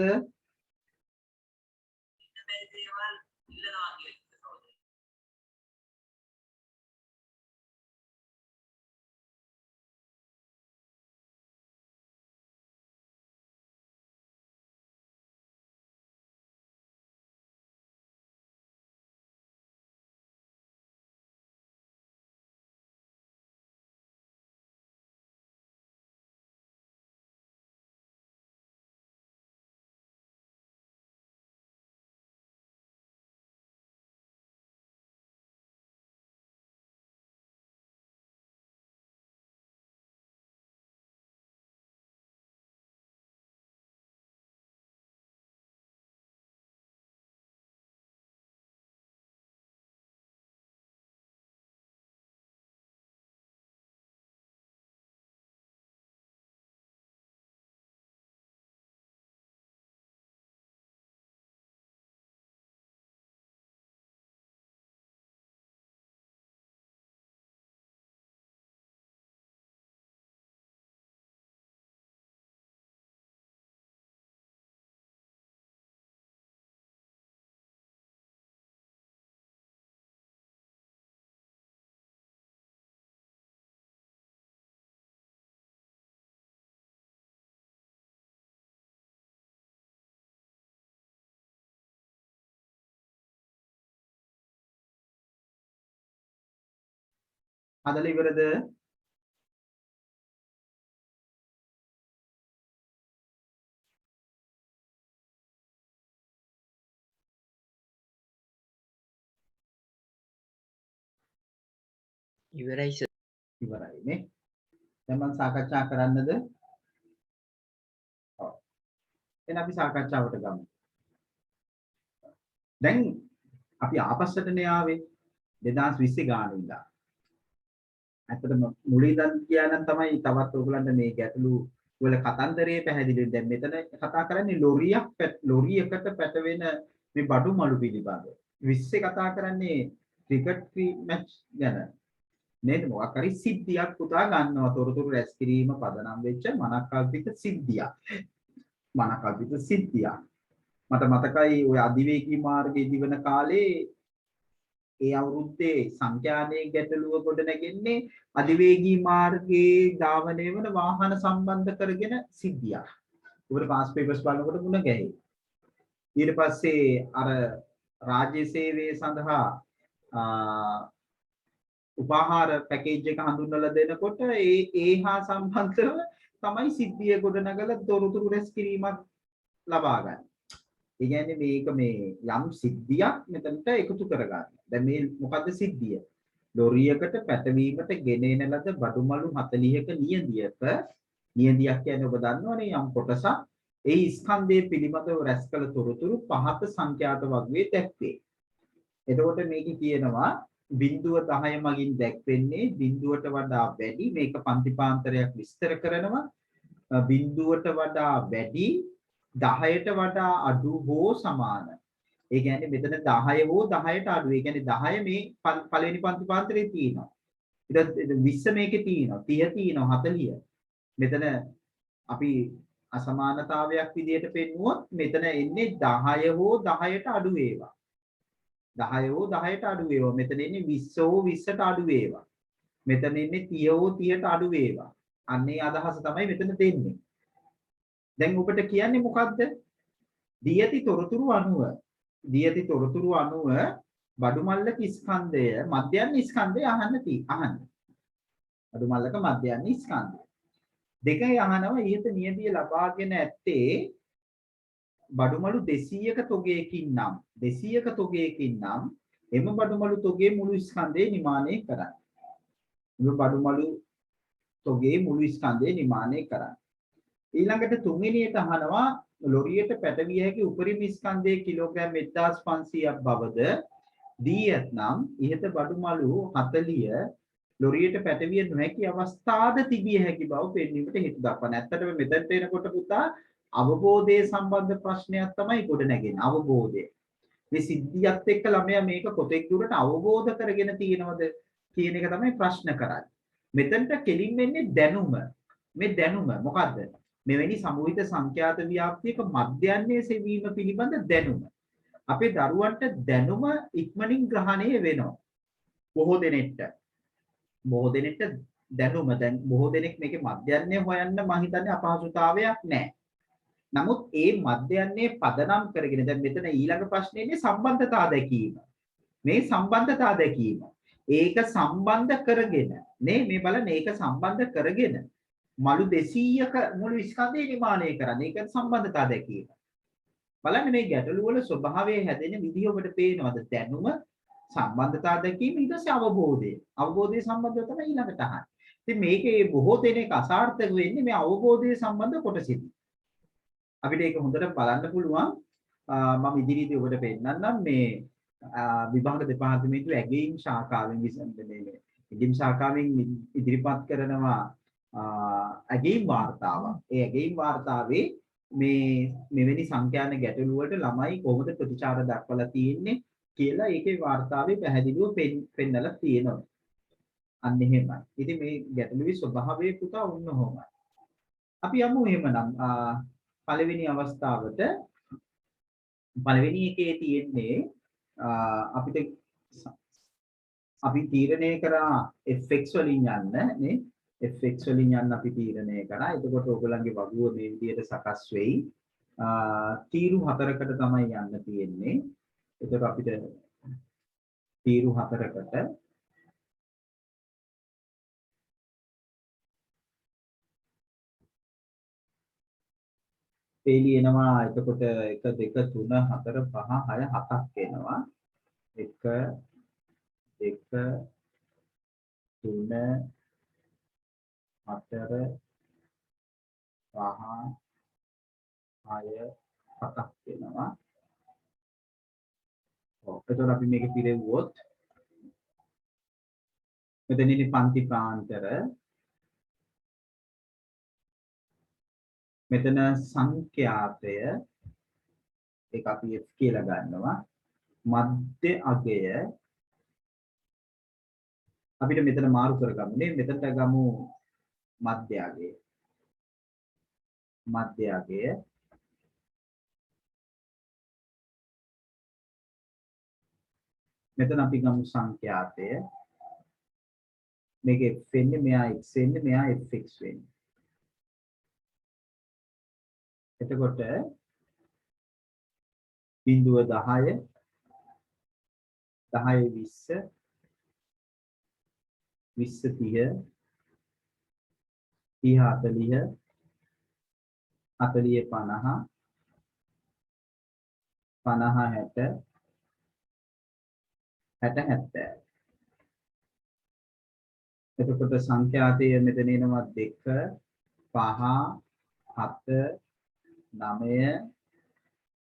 හදලා ඉවරද? ඉවරයි සර්. ඉවරයි නේ. දැන් මම සාකච්ඡා කරන්නද? ඔව්. එහෙනම් අපි සාකච්ඡාවට ගමු. දැන් අපි ආපස්සටනේ ආවේ 2020 ගාන ඉඳලා. ඇත්තටම මුලින් ඉඳන් කියනනම් තමයි තවත් ඔයගලන්ට මේ ගැටලු වල කතන්දරේ පැහැදිලි. දැන් මෙතන කතා කරන්නේ ලොරියකට පැටවෙන මේ බඩු මලු පිළිබඳව. 20 කතා කරන්නේ ක්‍රිකට් මැච් ගැන. නේද? මොකක් හරි සිද්ධියක් පුතා ගන්නවා. තොරතුරු රැස් කිරීම පදනම් වෙච්ච මනකල්පිත සිද්ධියක්. මනකල්පිත සිද්ධියක්. මට මතකයි ඔය අධිවේගී මාර්ගයේ දිවන කාලේ ඒ අවුරුද්දේ සංඛ්‍යානයේ ගැටලුව කොට නැගෙන්නේ අධිවේගී මාර්ගයේ ධාවනය වන වාහන සම්බන්ධ කරගෙන සිද්ධියක්. උඹට පාස් පේපර්ස් බලනකොට මුණ ගැහේ. ඊට පස්සේ අර රාජ්‍ය සේවයේ සඳහා උපහාර පැකේජ් එක හඳුන්වලා දෙනකොට ඒ හා සම්බන්ධව තමයි සිද්ධිය කොට නගලා තොරතුරු රැස් කිරීමක් ලබා ගන්න. ඒ කියන්නේ මේක මේ යම් සිද්ධියක් මෙතනට එකතු කරගන්න. දැන් මේ මොකද්ද සිද්ධිය? ලොරියකට පැටවීමට ගෙන එන ලද බඩුමලු 40ක නියදියක් කියන්නේ ඔබ දන්නවනේ යම් කොටසක් ඒ ස්කන්ධයේ පිළිබඳව රැස් කළ තොරතුරු පහත සංඛ්‍යාත වර්ගයේ දැක්වේ. එතකොට මේක කියනවා 0.10 මගින් දැක්වෙන්නේ 0ට වඩා වැඩි මේක පන්තිපාන්තරයක් විස්තර කරනවා 0ට වඩා වැඩි 10ට වඩා අඩු හෝ සමාන. ඒ කියන්නේ මෙතන 10 හෝ 10ට අඩු. ඒ කියන්නේ 10 මේ පළවෙනි පන්තිපාන්තරේ තියෙනවා. ඊට 20 මේකේ තියෙනවා. 30 තියෙනවා 40. මෙතන අපි අසමානතාවයක් විදිහට පෙන්නුවොත් මෙතන එන්නේ 10 හෝ 10ට අඩු වේවා. 10 හෝ 10ට අඩු වේවා. මෙතන එන්නේ 20 හෝ 20ට අඩු වේවා. මෙතන එන්නේ 30 හෝ 30ට අඩු වේවා. අන්නේ අදහස තමයි මෙතන දෙන්නේ. දැන් ඔබට කියන්නේ මොකද්ද? දියති තොරතුරු අනුව බඩු මල්ලක ස්කන්ධය මධ්‍යයන් ස්කන්ධය අහන්න. බඩු මල්ලක මධ්‍යයන් ස්කන්ධය. දෙකේ අහනවා ඊට නියතිය ලබාගෙන ඇත්තේ බඩුමලු 200ක තොගයකින් නම් එම බඩුමලු තොගේ මුළු ස්කන්ධය නිමානය කරයි. ඊළඟට තුන්වෙනියට අහනවා ලොරියට පැටවිය හැකි උපරිම ස්කන්ධයේ කිලෝග්‍රෑම් 1500ක් බවද දී ඇතනම් ඉහත බඩුමලු 40 ලොරියට පැටවිය නොහැකි අවස්ථාද තිබිය හැකි බව පෙන්වීමට හේතු දක්වන. ඇත්තටම මෙතනට එනකොට පුතා අවබෝධයේ සම්බන්ධ ප්‍රශ්නයක් තමයි ගොඩ නැගෙන්නේ. අවබෝධය. මේ සිද්ධියත් එක්ක ළමයා මේක කොතෙක් දුරට අවබෝධ කරගෙන තියෙනවද කියන එක තමයි ප්‍රශ්න කරන්නේ. මෙතනට කෙලින් වෙන්නේ දැනුම. මේ දැනුම මොකද්ද? මෙවැනි සමූහිත සංඛ්‍යාත ව්‍යාප්තියක මධ්‍යයන්යේ සෙවීම පිළිබඳ දැනුම. අපේ දරුවන්ට දැනුම ඉක්මනින් ග්‍රහණය වෙනවා. බොහෝ දෙනෙක්ට දැනුම දැන් බොහෝ දෙනෙක් මේකේ මධ්‍යයන්ය හොයන්න මම හිතන්නේ අපහසුතාවයක් නැහැ. නමුත් ඒ මධ්‍යයන්යේ පදනම් කරගෙන දැන් මෙතන ඊළඟ ප්‍රශ්නේනේ සම්බන්ධතා දැකීම. මේ සම්බන්ධතා දැකීම. ඒක සම්බන්ධ කරගෙන නේ මේ බලන්න ඒක සම්බන්ධ කරගෙන මළු 200ක මුළු ස්කන්ධය නිර්මාණය කරන්න. ඒක සම්බන්ධතා දැකීම. බලන්න මේ ගැටළු වල ස්වභාවය හැදෙන විදිහ ඔබට පේනවද? දැනුම සම්බන්ධතා දැකීම ඊට පස්සේ අවබෝධය. අවබෝධය සම්බන්ධව තමයි ඊළඟට අහන්නේ. ඉතින් මේකේ බොහෝ දෙනෙක් අසාර්ථක වෙන්නේ මේ අවබෝධය සම්බන්ධ කොටසෙදි. අපිට ඒක හොඳට බලන්න පුළුවන්. මම ඉදිරියේදී ඔබට පෙන්නන්නම් මේ විභාග දෙපාර්තමේන්තුවේ ඇගීම් ශාඛාවෙන් මේ ඇගීම් ශාඛාවෙන් ඉදිරිපත් කරනවා ඇගීම් වාර්තාවක්. ඒ ඇගීම් වාර්තාවේ මේ මෙවැනි සංඛ්‍යාන ගැටළු වලට ළමයි කොහොමද ප්‍රතිචාර දක්වලා තියෙන්නේ කියලා ඒකේ වාර්තාවේ පැහැදිලිව පෙන්නලා තියෙනවා. අන්න එහෙමයි. ඉතින් මේ ගැටලුවේ ස්වභාවය පුතා වුණ කොහොමයි. අපි යමු එහෙමනම් පළවෙනි අවස්ථාවට පළවෙනි එකේ තියෙන්නේ අපි තීරණය කරා fx වලින් යන්න නේ fx වලින් යන්න අපි තීරණය කරා. එතකොට ඔයගලන්ගේ වගුව මේ විදිහට සකස් වෙයි. තීරු 4කට තමයි යන්න තියෙන්නේ. එතකොට අපිට තීරු 4කට පේලි එනවා. එතකොට 1 2 3 4 5 6 7ක් එනවා. 1 2 3 4 5 6 7ක් එනවා. එතකොට අපි මේක පිරෙව්වොත් මෙතන ඉන්නේ පන්ති ප්‍රාන්තර, මෙතන සංඛ්‍යාතය ඒක අපි f කියලා ගන්නවා. මධ්‍ය අගය අපිට මෙතන මාරු කරගමු නේ. මෙතනට ගමු මධ්‍ය අගය. මධ්‍ය අගය මෙතන අපි ගමු සංඛ්‍යාතය. මේක f වෙන්නේ, මෙයා x වෙන්නේ, මෙයා fx වෙන්නේ. එතකොට බිඳුව 10 10 20 20 30 30 40 50 50 60 70. එතකොට සංඛ්‍යාතය මෙතන එනවා 2 5 7 9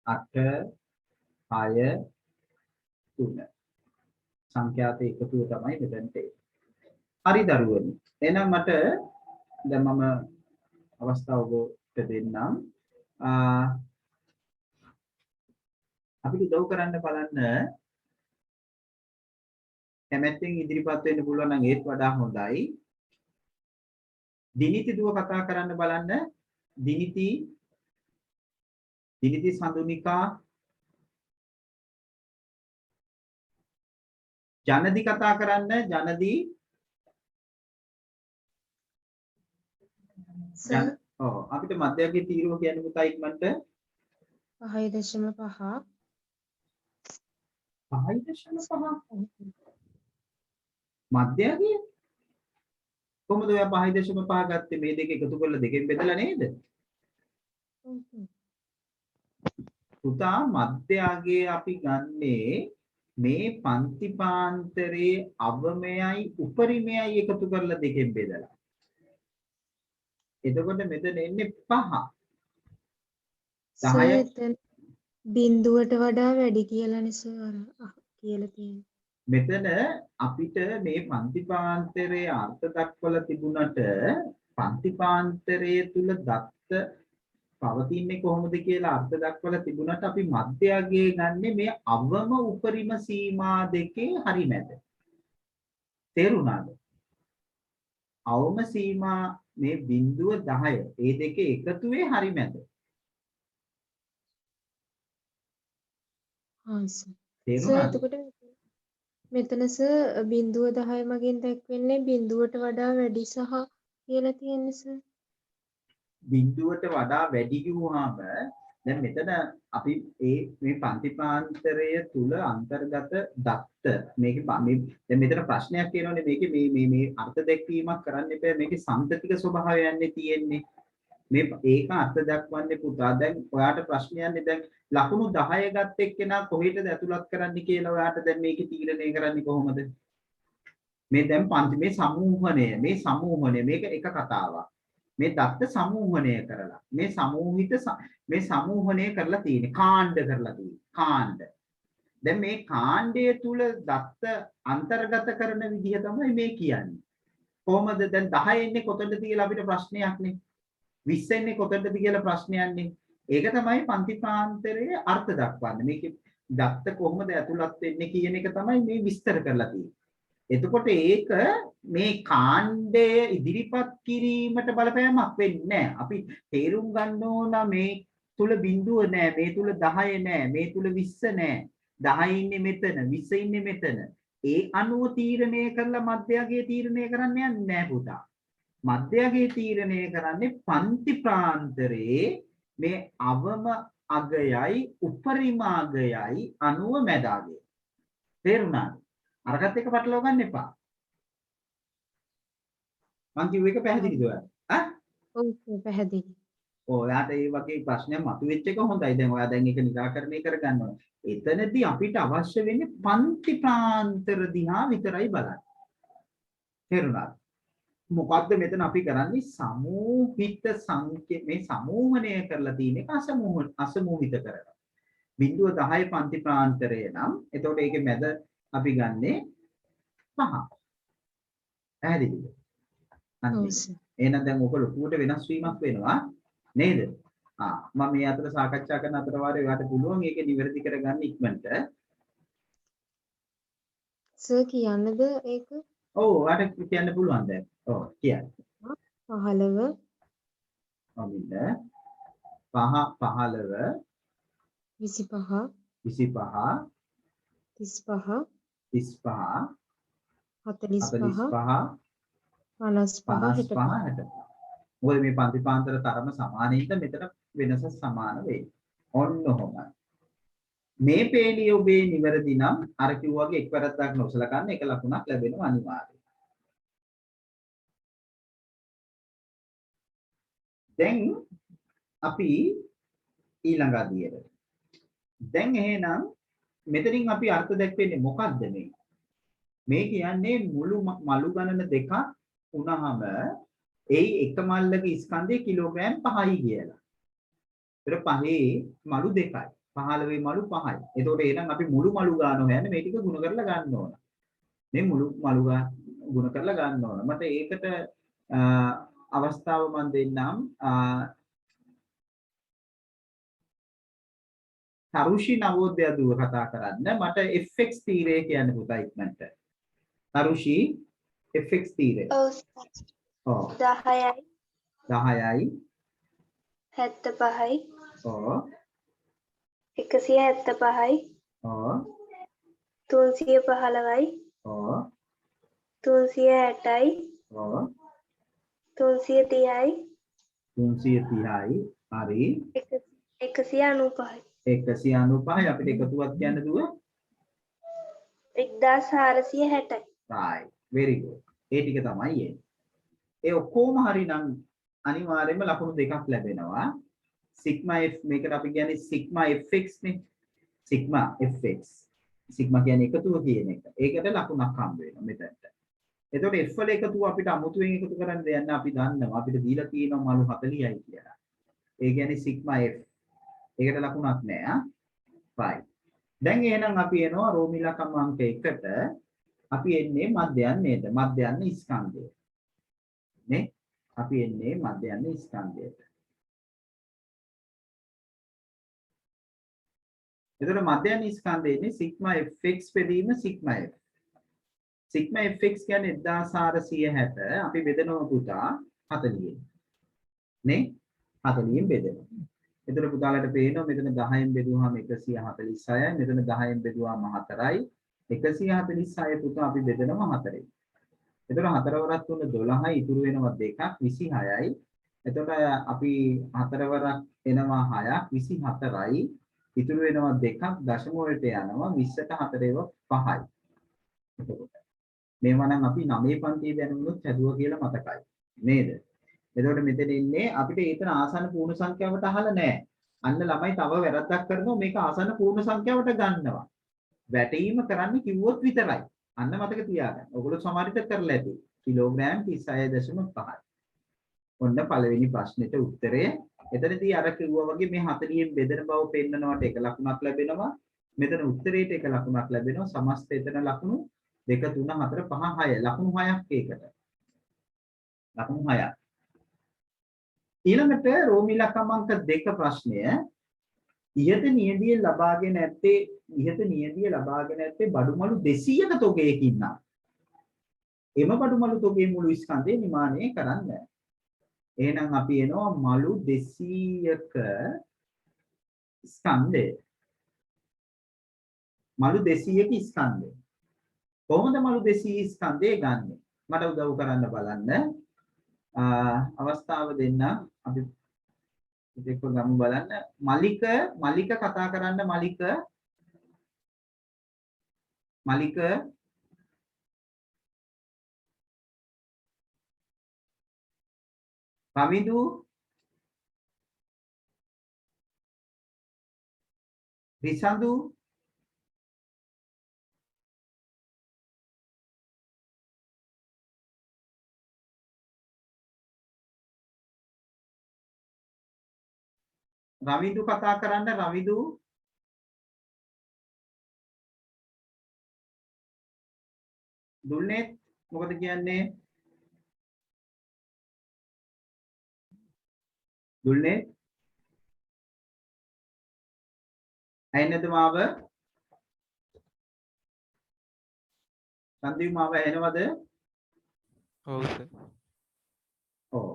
8 6 3. සංඛ්‍යාත එකතුව තමයි මෙතනට එන්නේ. හරි දරුවනි. එහෙනම් මට දැන් මම අවස්ථාව ඔබට දෙන්නම්. අපිට උදව් කරන්න බලන්න කැමැත්තෙන් ඉදිරිපත් වෙන්න පුළුවන් නම් ඒත් වඩා හොඳයි. දිනිති දුව කතා කරන්න බලන්න. දිනිති සඳුනිකා ජනදි කතා කරන්න. ජනදි අපිට මධ්‍යගයේ තීරුව කියන්න පුතා ඉක්මනට 5.5 මධ්‍යගයේ කොහොමද ඔය 5.5 ගත්තේ? මේ දෙක එකතු කරලා දෙකෙන් බෙදලා නේද? පුතා මධ්‍යගයේ අපි ගන්නේ මේ පන්තිපාන්තරයේ අවමයයි උපරිමයයි එකතු කරලා දෙකෙන් බෙදලා. එතකොට මෙතන එන්නේ 5. 10 බිඳුවට වඩා වැඩි කියලා නිසාර කියලා තියෙනවා. මෙතන අපිට මේ පන්තිපාන්තරයේ අර්ථ දක්වලා තිබුණට පන්තිපාන්තරයේ තුල දත්ත පවතින්නේ කොහොමද කියලා අර්ථ දක්වලා තිබුණට අපි මධ්‍යගයේ ගන්නෙ මේ අවම උපරිම සීමා දෙකේ හරි මැද. තේරුණාද? අවම සීමා මේ බිඳුව 10 ඒ දෙකේ එකතුවේ හරි මැද. ආ සර්. තේරුණාද? එතකොට මෙතන සර් බිඳුව 10 මගින් දැක්වෙන්නේ බිඳුවට වඩා වැඩි සහ කියලා තියෙන්නේ සර්. බිඳුවට වඩා වැඩි කිව්වහම දැන් මෙතන අපි මේ පන්ති ප්‍රාන්තරය තුල අන්තර්ගත දත්ත මේකේ දැන් මෙතන ප්‍රශ්නයක් කියනෝනේ මේකේ මේ අර්ථ දැක්වීමක් කරන්න එපා මේකේ සම්පතික ස්වභාවයන්නේ තියෙන්නේ මේ ඒක අර්ථ දක්වන්නේ පුතා දැන් ඔයාට ප්‍රශ්නයන්නේ දැන් ලකුණු 10 ගත්ත එක්කෙනා කොහෙටද ඇතුළත් කරන්න කියලා ඔයාට දැන් මේකේ තීරණය කරන්නේ කොහොමද මේ දැන් පන්ති මේ සමූහණය මේක එක කතාවක් මේ දත්ත සමූහණය කරලා මේ සමූහණය කරලා තියෙන්නේ කාණ්ඩ කරලා තියෙන්නේ කාණ්ඩ දැන් මේ කාණ්ඩය තුල දත්ත අන්තර්ගත කරන විදිහ තමයි මේ කියන්නේ කොහොමද දැන් 10 එන්නේ කොතනද කියලා අපිට ප්‍රශ්නයක් නේ 20 එන්නේ කොතනද කියලා ප්‍රශ්නයක් නේ ඒක තමයි පන්ති ප්‍රාන්තරයේ අර්ථ දක්වන්නේ මේකේ දත්ත කොහොමද ඇතුළත් වෙන්නේ කියන එක තමයි මේ විස්තර කරලා තියෙන්නේ එතකොට ඒක මේ කාණ්ඩය ඉදිරිපත් කිරීමට බලපෑමක් වෙන්නේ නැහැ. අපි තේරුම් ගන්න ඕන මේ තුල බිඳුව නැහැ, මේ තුල 10 නැහැ, මේ තුල 20 නැහැ. 10 ඉන්නේ මෙතන, 20 ඉන්නේ මෙතන. ඒ අනුව තීරණය කරලා මධ්‍යගයේ තීරණය කරන්න යන්නේ නැහැ පුතා. මධ්‍යගයේ තීරණය කරන්නේ පන්ති ප්‍රාන්තරයේ මේ අවම අගයයි උපරිම අගයයි අනුව මැද අගය. තේරුණාද? අරකට එක පටලවා ගන්න එපා. මං කිව්ව එක පැහැදිලිද ඔයාලට? ඔව් පැහැදිලි. ඔයාට මේ වගේ ප්‍රශ්නයක් මතුවෙච්ච එක හොඳයි. දැන් ඔයා දැන් ඒක निराකරණය කරගන්න ඕනේ. එතනදී අපිට අවශ්‍ය වෙන්නේ පන්ති ප්‍රාන්තර දිහා විතරයි බලන්න. තේරුණාද? මොකද්ද මෙතන අපි කරන්නේ සමූහිත මේ සමූහණය කරලා තියෙන එක අසමූහිත කරලා. බිඳුව 10 පන්ති ප්‍රාන්තරය නම් එතකොට ඒකේ මැද අපි ගන්නේ 5. පැහැදිලිද? එහෙනම් දැන් ඔක ලොකුවට වෙනස් වීමක් වෙනවා නේද? මම මේ අතර සාකච්ඡා කරන අතර වාරේ ඔයාලට පුළුවන් ඒක නිවැරදි කරගන්න ඉක්මනට. සර් කියන්නද ඒක? ඔව් ඔයාලට කියන්න පුළුවන් දැන්. ඔව් කියන්න. 15 අමිල 5 15 25 25 35 35 45 55 60. මොකද මේ පන්ති පාන්තර තරම සමානින්ද මෙතන වෙනස සමාන වෙයි. ඔන්න ඔහොමයි. මේ පේළිය ඔබේ නිවැරදි නම් අර කිව්වාගේ එක් වැරද්දක් නොසලකන්න එක ලකුණක් ලැබෙනවා අනිවාර්යයෙන්. දැන් අපි ඊළඟ අදියර. දැන් එහෙනම් මෙතනින් අපි අර්ථ දැක්වෙන්නේ මොකක්ද මේ? මේ කියන්නේ මුළු මලු ගණන දෙකක් වුණාම ඒ එක මල්ලක ස්කන්ධය කිලෝග්‍රෑම් 5යි කියලා. ඒතර 5 මලු දෙකයි. 15 මලු 5යි. එතකොට එහෙනම් අපි මුළු මලු ගාන හොයන්නේ මේ ටික ගුණ කරලා ගන්න ඕන. මේ මුළු මලු ගාන ගුණ කරලා ගන්න ඕන. මට ඒකට අවස්ථාව මන් දෙන්නම්. තරුෂි නවෝදය දුව කතා කරන්න. මට fx තීරය කියන්න පුතා ඉක්මනට. තරුෂි fx තීරය. ඔව් 10යි 10යි 75යි ඔව් 175යි ඔව් 315යි ඔව් 360යි ඔව් 330යි 330යි හරි 195යි 195යි අපිට එකතුවක් කියන්න දුව 1460යි right very good ඒ ටික තමයි එන්නේ ඒ ඔක්කොම හරිනම් අනිවාර්යයෙන්ම ලකුණු දෙකක් ලැබෙනවා සිග්මා f මේකට අපි කියන්නේ සිග්මා fx නේ සිග්මා fx සිග්මා කියන්නේ එකතුව කියන එක ඒකට ලකුණක් හම්බ වෙනවා මෙතනට එතකොට f වල එකතුව අපිට අමුතුවෙන් එකතු කරන්න දෙයක් නැහැ අපි දන්නවා අපිට දීලා තියෙනවා මලු 40යි කියලා ඒ කියන්නේ සිග්මා f ඒකට ලකුණක් නැහැ right දැන් එහෙනම් අපි එනවා රෝමිලකම් අංක 1ට අපි එන්නේ මධ්‍යයන්නේට මධ්‍යයන්න ස්කන්ධය නේ අපි එන්නේ මධ්‍යයන්න ස්කන්ධයට එතකොට මධ්‍යයන්න ස්කන්ධයේ ඉන්නේ සිග්මා fx බෙදීම සිග්මා f සිග්මා fx කියන්නේ 1460 අපි බෙදනවා පුතා 40. නේ 40න් බෙදෙනවා. එතකොට පුතාලට පේනවා මෙතන 10න් බෙදුවාම 146යි. මෙතන 10න් බෙදුවාම 4යි. 146 පුතා අපි බෙදනවා 4යි. එතකොට 4 වරක් 3 12යි ඉතුරු වෙනවා 2ක් 26යි. එතකොට අපි 4 වරක් එනවා 6ක් 24යි. ඉතුරු වෙනවා 2ක් දශම වලට යනවා 20ට 4 ඒවා 5යි. එතකොට මේවා නම් අපි 9 පන්තියේ දැනුනොත් හැදුවා කියලා මතකයි. නේද? එතකොට මෙතන ඉන්නේ අපිට ඒතන ආසන්න පූර්ණ සංඛ්‍යාවට අහලා නැහැ. අන්න ළමයි තව වැරද්දක් කරනවා මේක ආසන්න පූර්ණ සංඛ්‍යාවට ගන්නවා. වැටීම කරන්න කිව්වොත් විතරයි. අන්න මතක තියාගන්න. ඔයගොල්ලෝ සමහරිට කරලා ඇති. කිලෝග්‍රෑම් 36.5. ඔන්න පළවෙනි ප්‍රශ්නෙට උත්තරය. එතනදී අර කිව්වා වගේ මේ 40න් බෙදෙන බව පෙන්නනවට එක ලකුණක් ලැබෙනවා. මෙතන උත්තරේට එක ලකුණක් ලැබෙනවා. සමස්ත එතන ලකුණු 2 3 4 5 6 ලකුණු 6ක් ඒකට. ලකුණු 6ක්. ඊළඟට රෝමි ලකමංක 2 ප්‍රශ්නය ඉහත නියදිය ලබාගෙන ඇත්තේ බඩුමලු 200ක තොගයකින් නම් එම බඩුමලු තොගයේ මුළු ස්කන්ධය නිමානය කරන්න. එහෙනම් අපි එනවා මලු 200ක ස්කන්ධය. මලු 200ක ස්කන්ධය. කොහොමද මලු 200 ස්කන්ධය ගන්නෙ? මට උදව් කරන්න බලන්න. අවස්ථාව දෙන්න අපි ඒක ගමු බලන්න. මලික කතා කරන්න මලික රවිදු රිසඳු රවිදු කතා කරන්න රවිදු දුල්නේ මොකද කියන්නේ දුල්නේ ඇයිනද මාව සංදීප් මාව ඇහෙනවද? ඔව් සර්. ඔව්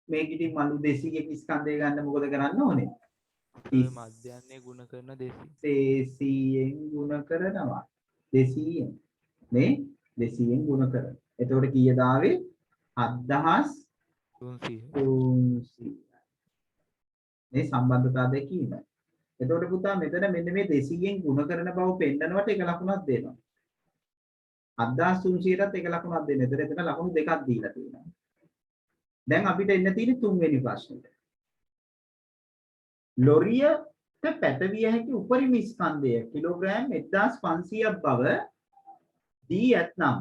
මේක ඉතින් මලු 200ක ස්කන්ධය ගන්න මොකද කරන්න ඕනේ? මධ්‍යන්නේ ගුණ කරන 200. 200න් ගුණ කරනවා. 200න් නේ 200න් ගුණ කරන. එතකොට කීයද ආවේ? 7300. මේ සම්බන්ධතා දෙකීම. එතකොට පුතා මෙතන මෙන්න මේ 200න් ගුණ කරන බව පෙන්නනවට එක ලකුණක් දෙනවා. 7300ටත් එක ලකුණක් දෙන්න. එතන ලකුණු දෙකක් දීලා තියෙනවා. දැන් අපිට එන්න තියෙන්නේ තුන්වෙනි ප්‍රශ්නෙට. ලොරියට පැටවිය හැකි උපරිම ස්කන්ධය කිලෝග්‍රෑම් 1500ක් බව දී ඇතනම්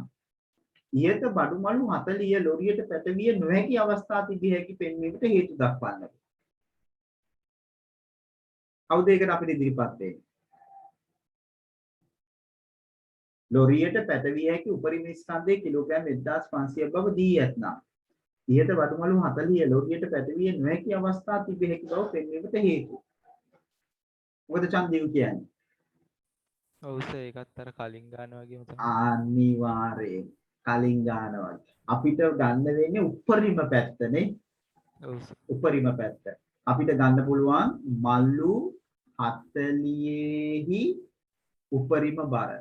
ඉහත බඩුමලු 40 ලොරියට පැටවිය නොහැකි අවස්ථා තිබිය හැකි පෙන්වීමට හේතු දක්වන්න. කවුද ඒකට අපිට ඉදිරිපත් වෙන්නේ? ලොරියට පැටවිය හැකි උපරිම ස්කන්ධය කිලෝග්‍රෑම් 1500ක් බව දී ඇතනම් ඉහත බඩුමලු 40 ලොරියට පැටවිය නොහැකි අවස්ථා තිබිය හැකි බව පෙන්වීමට හේතු. මොකද චන්දීව කියන්නේ? ඔව් සර් ඒකත් අර කලින් ගන්න වගේම තමයි. අනිවාර්යයෙන් කලින් ගන්නවා. අපිට ගන්න වෙන්නේ උපරිම පැත්තනේ. ඔව් සර්. උපරිම පැත්ත. අපිට ගන්න පුළුවන් මල්ලු 40හි උපරිම බර.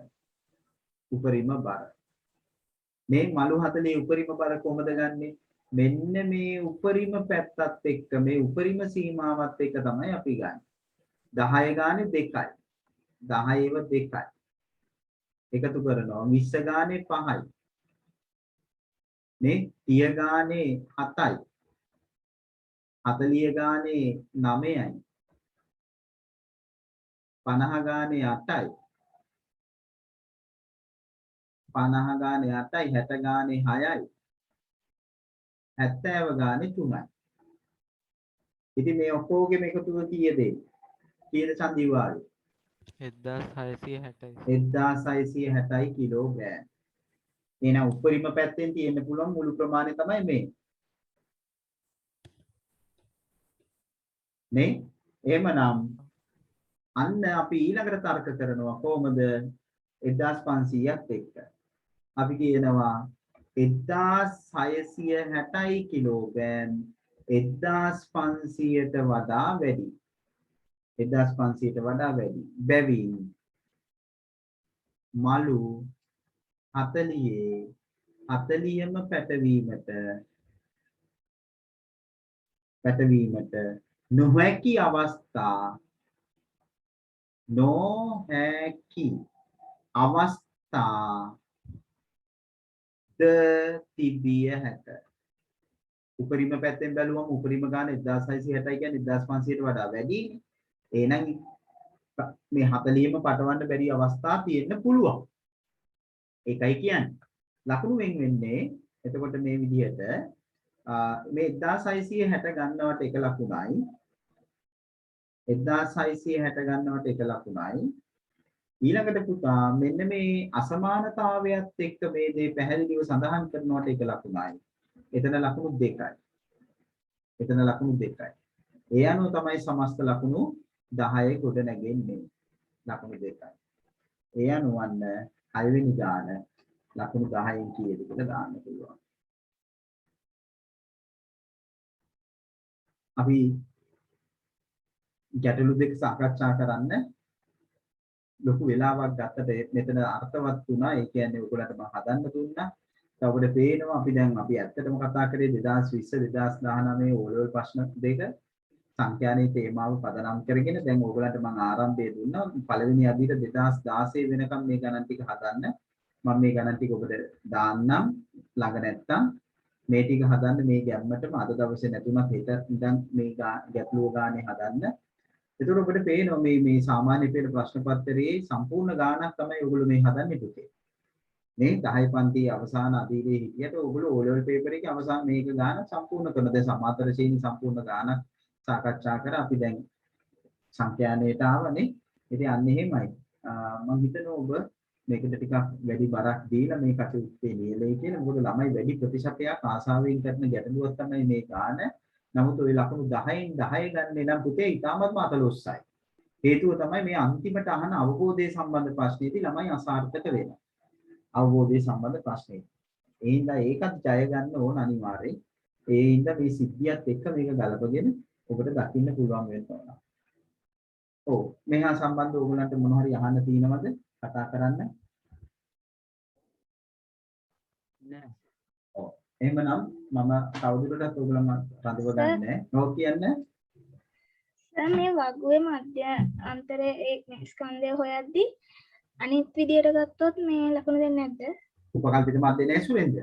උපරිම බර. මේ මලු 40 උපරිම බර කොහොමද ගන්නෙ? මෙන්න මේ උපරිම පැත්තත් එක්ක මේ උපරිම සීමාවත් එක්ක තමයි අපි ගන්න. 10 ගානේ 2යි. 10ව 2යි. එකතු කරනවා 20 ගානේ 5යි. මේ 30 ගානේ 7යි. 40 ගානේ 9යි. 50 ගානේ 8යි. 50 ගානේ 8යි 60 ගානේ 6යි. 70 ගානේ 3යි. ඉතින් මේ ඔක්කොගේම එකතුව කීයද? කීයද සංදීවාවේ? 1660යි. 1660යි කිලෝග්‍රෑම්. එහෙනම් උපරිම පැත්තෙන් තියෙන්න පුළුවන් මුළු ප්‍රමාණය තමයි මේ. නේ? එහෙමනම් අන්න අපි ඊළඟට තර්ක කරනවා කොහොමද 1500ත් එක්ක. අපි කියනවා 1660යි කිලෝග්‍රෑම් 1500ට වඩා වැඩි. 1500ට වඩා වැඩි. බැවින් මලු 40ම පැටවීමට නොහැකි අවස්ථා ද තිබිය හැක. උපරිම පැත්තෙන් බැලුවම උපරිම ගාන 1660යි කියන්නේ 1500ට වඩා වැඩිනේ. එහෙනම් මේ 40ම පටවන්න බැරි අවස්ථා තියෙන්න පුළුවන්. ඒකයි කියන්නේ. ලකුණු වෙන් වෙන්නේ එතකොට මේ විදිහට මේ 1660 ගන්නවට එක ලකුණයි 1660 ගන්නවට එක ලකුණයි ඊළඟට පුතා මෙන්න මේ අසමානතාවයත් එක්ක මේ දේ පැහැදිලිව සඳහන් කරනවට එක ලකුණයි. එතන ලකුණු දෙකයි. ඒ අනුව තමයි සමස්ත ලකුණු 10 ගොඩ නැගෙන්නේ. ලකුණු දෙකයි. ඒ අනුවන්න 6 වෙනි ගාන ලකුණු 10න් කීයද කියලා දාන්න පුළුවන්. අපි ගැටලු දෙක සාකච්ඡා කරන්න ලොකු වෙලාවක් ගත්තට මෙතන අර්ථවත් වුණා. ඒ කියන්නේ ඔයගොල්ලන්ට මම හදන්න දුන්නා. දැන් ඔබට පේනවා අපි ඇත්තටම කතා කරේ 2020 2019 ඕලෙවල් ප්‍රශ්න දෙක සංඛ්‍යානේ තේමාව පදනම් කරගෙන දැන් ඔයගොල්ලන්ට මම ආරම්භය දුන්නා. පළවෙනි අදිට 2016 වෙනකම් මේ ගණන් ටික හදන්න. මම මේ ගණන් ටික ඔබට දාන්නම් ළඟ නැත්තම් මේ ටික හදන්න මේ ගැම්මටම අද දවසේ නැතුණත් හෙට ඉඳන් මේ ගැටලුව ගානේ හදන්න. එතකොට ඔබට පේනවා මේ සාමාන්‍ය පෙළ ප්‍රශ්න පත්‍රයේ සම්පූර්ණ ගානක් තමයි ඔයගොල්ලෝ මේ හදන්නේ පුතේ. මේ 10 පන්තියේ අවසාන අදියේ හිටියට ඔයගොල්ලෝ O level paper එකේ අවසාන මේක ගාන සම්පූර්ණ කරන දැන් සමාන්තර ශ්‍රේණි සම්පූර්ණ ගානක් සාකච්ඡා කර අපි දැන් සංඛ්‍යානයට ආවනේ. ඉතින් අන්න එහෙමයි. මම හිතනවා ඔබ මේකට ටිකක් වැඩි බරක් දීලා මේ කටයුත්තේ නියලයි කියලා. මොකද ළමයි වැඩි ප්‍රතිශතයක් ආසාවෙන් කරන ගැටලුවක් තමයි මේ ගාන. නමුත් ওই ලකුණු 10න් 10 ගන්න නම් පුතේ ඉතාමත්ම අතලොස්සයි. හේතුව තමයි මේ අන්තිමට අහන අවබෝධය සම්බන්ධ ප්‍රශ්නේදී ළමයි අසාර්ථක වෙනවා. අවබෝධය සම්බන්ධ ප්‍රශ්නේ. ඒ හින්දා ඒකත් ජය ගන්න ඕන අනිවාර්යෙන්. ඒ හින්දා මේ සිද්ධියත් එක්ක මේක ගලපගෙන ඔබට දකින්න පුළුවන් වෙනවා. ඔව් මෙහා සම්බන්ධ ඕගොල්ලන්ට මොන හරි අහන්න තියෙනවද? කතා කරන්න. නෑ. ඔව්. එහෙමනම් මම තවදුරටත් ඔයගොල්ලන්ව රඳව ගන්නෑ. නෝ කියන්නේ සර් මේ වගුවේ මධ්‍ය අන්තරයේ ඒ ස්කන්ධය හොයද්දී අනිත් විදියට ගත්තොත් මේ ලකුණු දෙන්නේ නැද්ද? උපකල්පිත මාධ්‍ය නෑ සුරෙන්ද?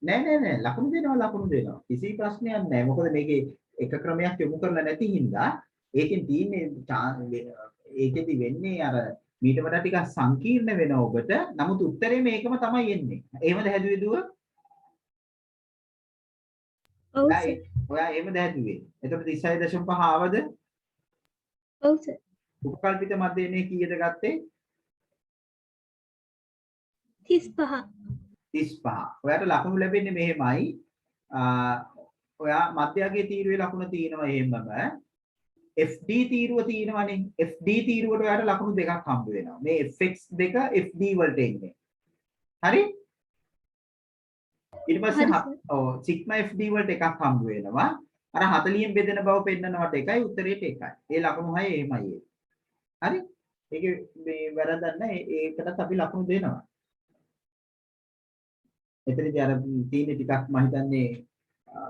නෑ ලකුණු දෙනවා. කිසි ප්‍රශ්නයක් නෑ. මොකද මේකේ එක ක්‍රමයක් යොමු කරලා නැති හින්දා ඒකෙන් තියෙන්නේ ඒකෙදි වෙන්නේ අර මීට වඩා ටිකක් සංකීර්ණ වෙනවා ඔබට. නමුත් උත්තරේ මේකම තමයි එන්නේ. එහෙමද හැදුවේ දුව? ඔව් සර්. ඔයා එහෙමද හැදුවේ? එතකොට 36.5 ආවද? ඔව් සර්. උපකල්පිත මධ්‍යනේ කීයද ගත්තේ? 35. 35. ඔයාට ලකුණු ලැබෙන්නේ මෙහෙමයි. ඔයා මධ්‍යගයේ තීරුවේ ලකුණ තියෙනවා එහෙමම. FD තීරුව තියෙනවනේ. FD තීරුවට ඔයාට ලකුණු දෙකක් හම්බ වෙනවා. මේ FX දෙක FD වලට එන්නේ. හරි? ඊට පස්සේ ඔව් සිග්මා FD වලට එකක් හම්බ වෙනවා. අර 40න් බෙදෙන බව පෙන්නනවට එකයි උත්තරේට එකයි. ඒ ලකුණු 6 එහෙමයි. හරි? ඒකේ මේ වැරදක් නැහැ. ඒකටත් අපි ලකුණු දෙනවා. එතනදී අර තියෙන ටිකක් මම හිතන්නේ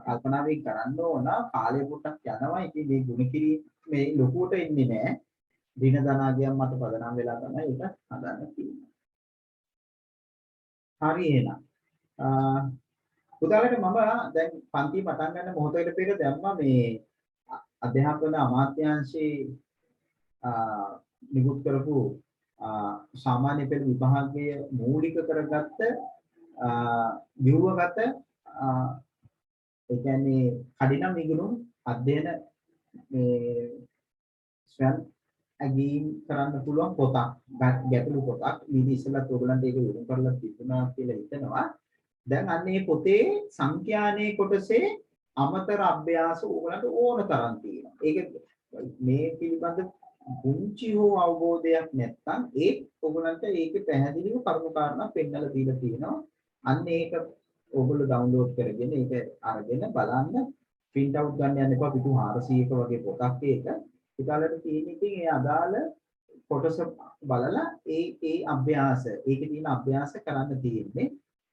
කල්පනාවෙන් කරන්න ඕන කාලය පොඩ්ඩක් යනවා. ඉතින් මේ ගුණ කිරීම මේ ලොකුවට එන්නේ නැහැ. දින ධනාගයන් මත පදනම් වෙලා තමයි ඒක හදන්න තියෙන්නේ. හරි එහෙනම්. පුතාලට මම දැන් පන්ති පටන් ගන්න මොහොතකට පෙර දැම්මා මේ අධ්‍යාපන අමාත්‍යාංශයේ නිකුත් කරපු සාමාන්‍ය පෙළ විභාගයේ මූලික කරගත්ත විවෘතගත ඒ කියන්නේ කඩිනම් ඉගෙනුම් අධ්‍යයන මේ ස්වයං අගීම් කරන්න පුළුවන් පොතක් ගැටළු පොතක් ඊට ඉස්සෙල්ලත් ඔයගලන්ට ඒක යොමු කරලා තිබුණා කියලා හිතනවා. දැන් අන්න මේ පොතේ සංඛ්‍යානේ කොටසේ අමතර අභ්‍යාස ඔයගලන්ට ඕන තරම් තියෙනවා. ඒක මේ පිළිබඳ පුංචි හෝ අවබෝධයක් නැත්නම් ඒ ඔයගලන්ට ඒකේ පැහැදිලිව කරුණු කාරණා පෙන්නලා දීලා තියෙනවා. අන්න ඒක ඕගොල්ලෝ ඩවුන්ලෝඩ් කරගෙන ඒක අරගෙන බලන්න print out ගන්න යන්න එපා පිටු 400ක වගේ පොතක් ඒක. ඒකලට තියෙන ඉතින් ඒ අදාළ කොටස බලලා ඒ අභ්‍යාස ඒකේ තියෙන අභ්‍යාස කරන්න තියෙන්නේ.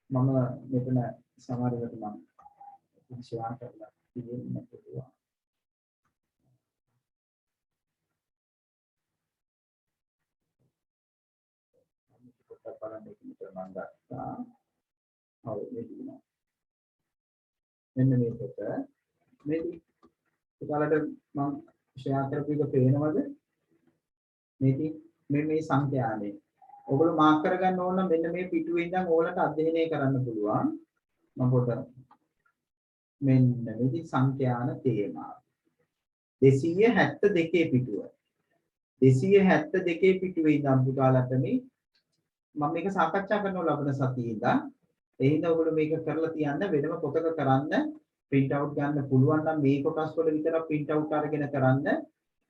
මම මෙතන සමහර වෙලාවට මම ෂෙයා කරලා තියෙන්න පුළුවන්. පොතක් බලන්න එක විතර මම ගත්තා. ඔව් මේක දිනවා. මෙන්න මේ පොත මේක ඒකලට මම ෂෙයා කරපු එක පේනවද? මේ සංඛ්‍යානේ ඔයගොල්ලෝ මාක් කරගන්න ඕන නම් මෙන්න මේ පිටුවේ ඉඳන් ඕලට අධ්‍යයනය කරන්න පුළුවන් මම පොත මෙන්න මේ සංඛ්‍යාන තේමාව 272 පිටුව 272 පිටුවේ ඉඳන් පුතාලට මේ මම මේක සාකච්ඡා කරනවා ලබන සතියේ ඉඳන් ඒ හින්දා ඔයගොල්ලෝ මේක කරලා තියන්න වෙනම පොතක කරන්න print out ගන්න පුළුවන් නම් මේ කොටස් වල විතර print out අරගෙන කරන්න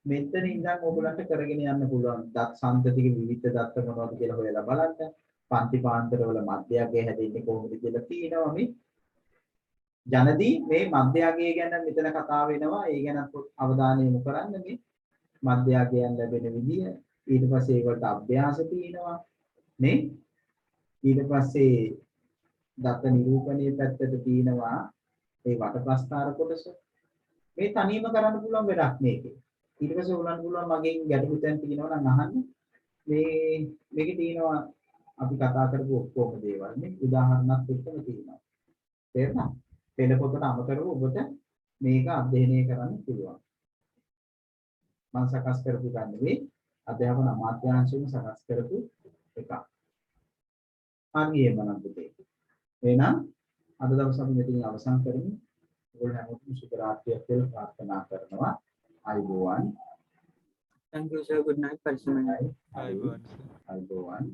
මෙතන ඉඳන් ඔයගලන්ට කරගෙන යන්න පුළුවන්. දත් සම්පතික විවිධ දත්ත මොනවද කියලා හොයලා බලන්න. පන්ති පාන්තරවල මධ්‍යයගය හැදෙන්නේ කොහොමද කියලා තියෙනවා මේ. ජනදී මේ මධ්‍යයගය ගැන මෙතන කතා වෙනවා. ඒ ගැන අවධානය යොමු කරන්න මේ මධ්‍යයගයන් ලැබෙන විදිය. ඊට පස්සේ ඒකට අභ්‍යාස තියෙනවා. මේ ඊට පස්සේ දත්ත නිරූපණයේ පැත්තට තියෙනවා ඒ වටප්‍රස්ථාර කොටස. මේ තනියම කරන්න පුළුවන් වැඩක් මේකේ. ඊට පස්සේ උලන් පුළුවන් මගෙන් ගැටලු තැන් තියෙනවා නම් අහන්න. මේකේ තියෙනවා අපි කතා කරපු ඔක්කොම දේවල් නේ උදාහරණයක් එක්කම තියෙනවා. තේරුණා? පෙළ පොතට අමතරව ඔබට මේක අධ්‍යයනය කරන්න පුළුවන්. මම සකස් කරපු ගන්න නෙවෙයි අධ්‍යාපන අමාත්‍යාංශයෙන් සකස් කරපු එකක්. හරියම නම් පුතේ. එහෙනම් අද දවස් අපි මෙතනින් අවසන් කරමු. ඔයගොල්ලෝ හැමෝටම සුබ රාත්‍රියක් කියලා ප්‍රාර්ථනා කරනවා. Ayubowan. Thank you, sir. Good night, Parishman. ආයිබෝවන් සර්. Ayubowan.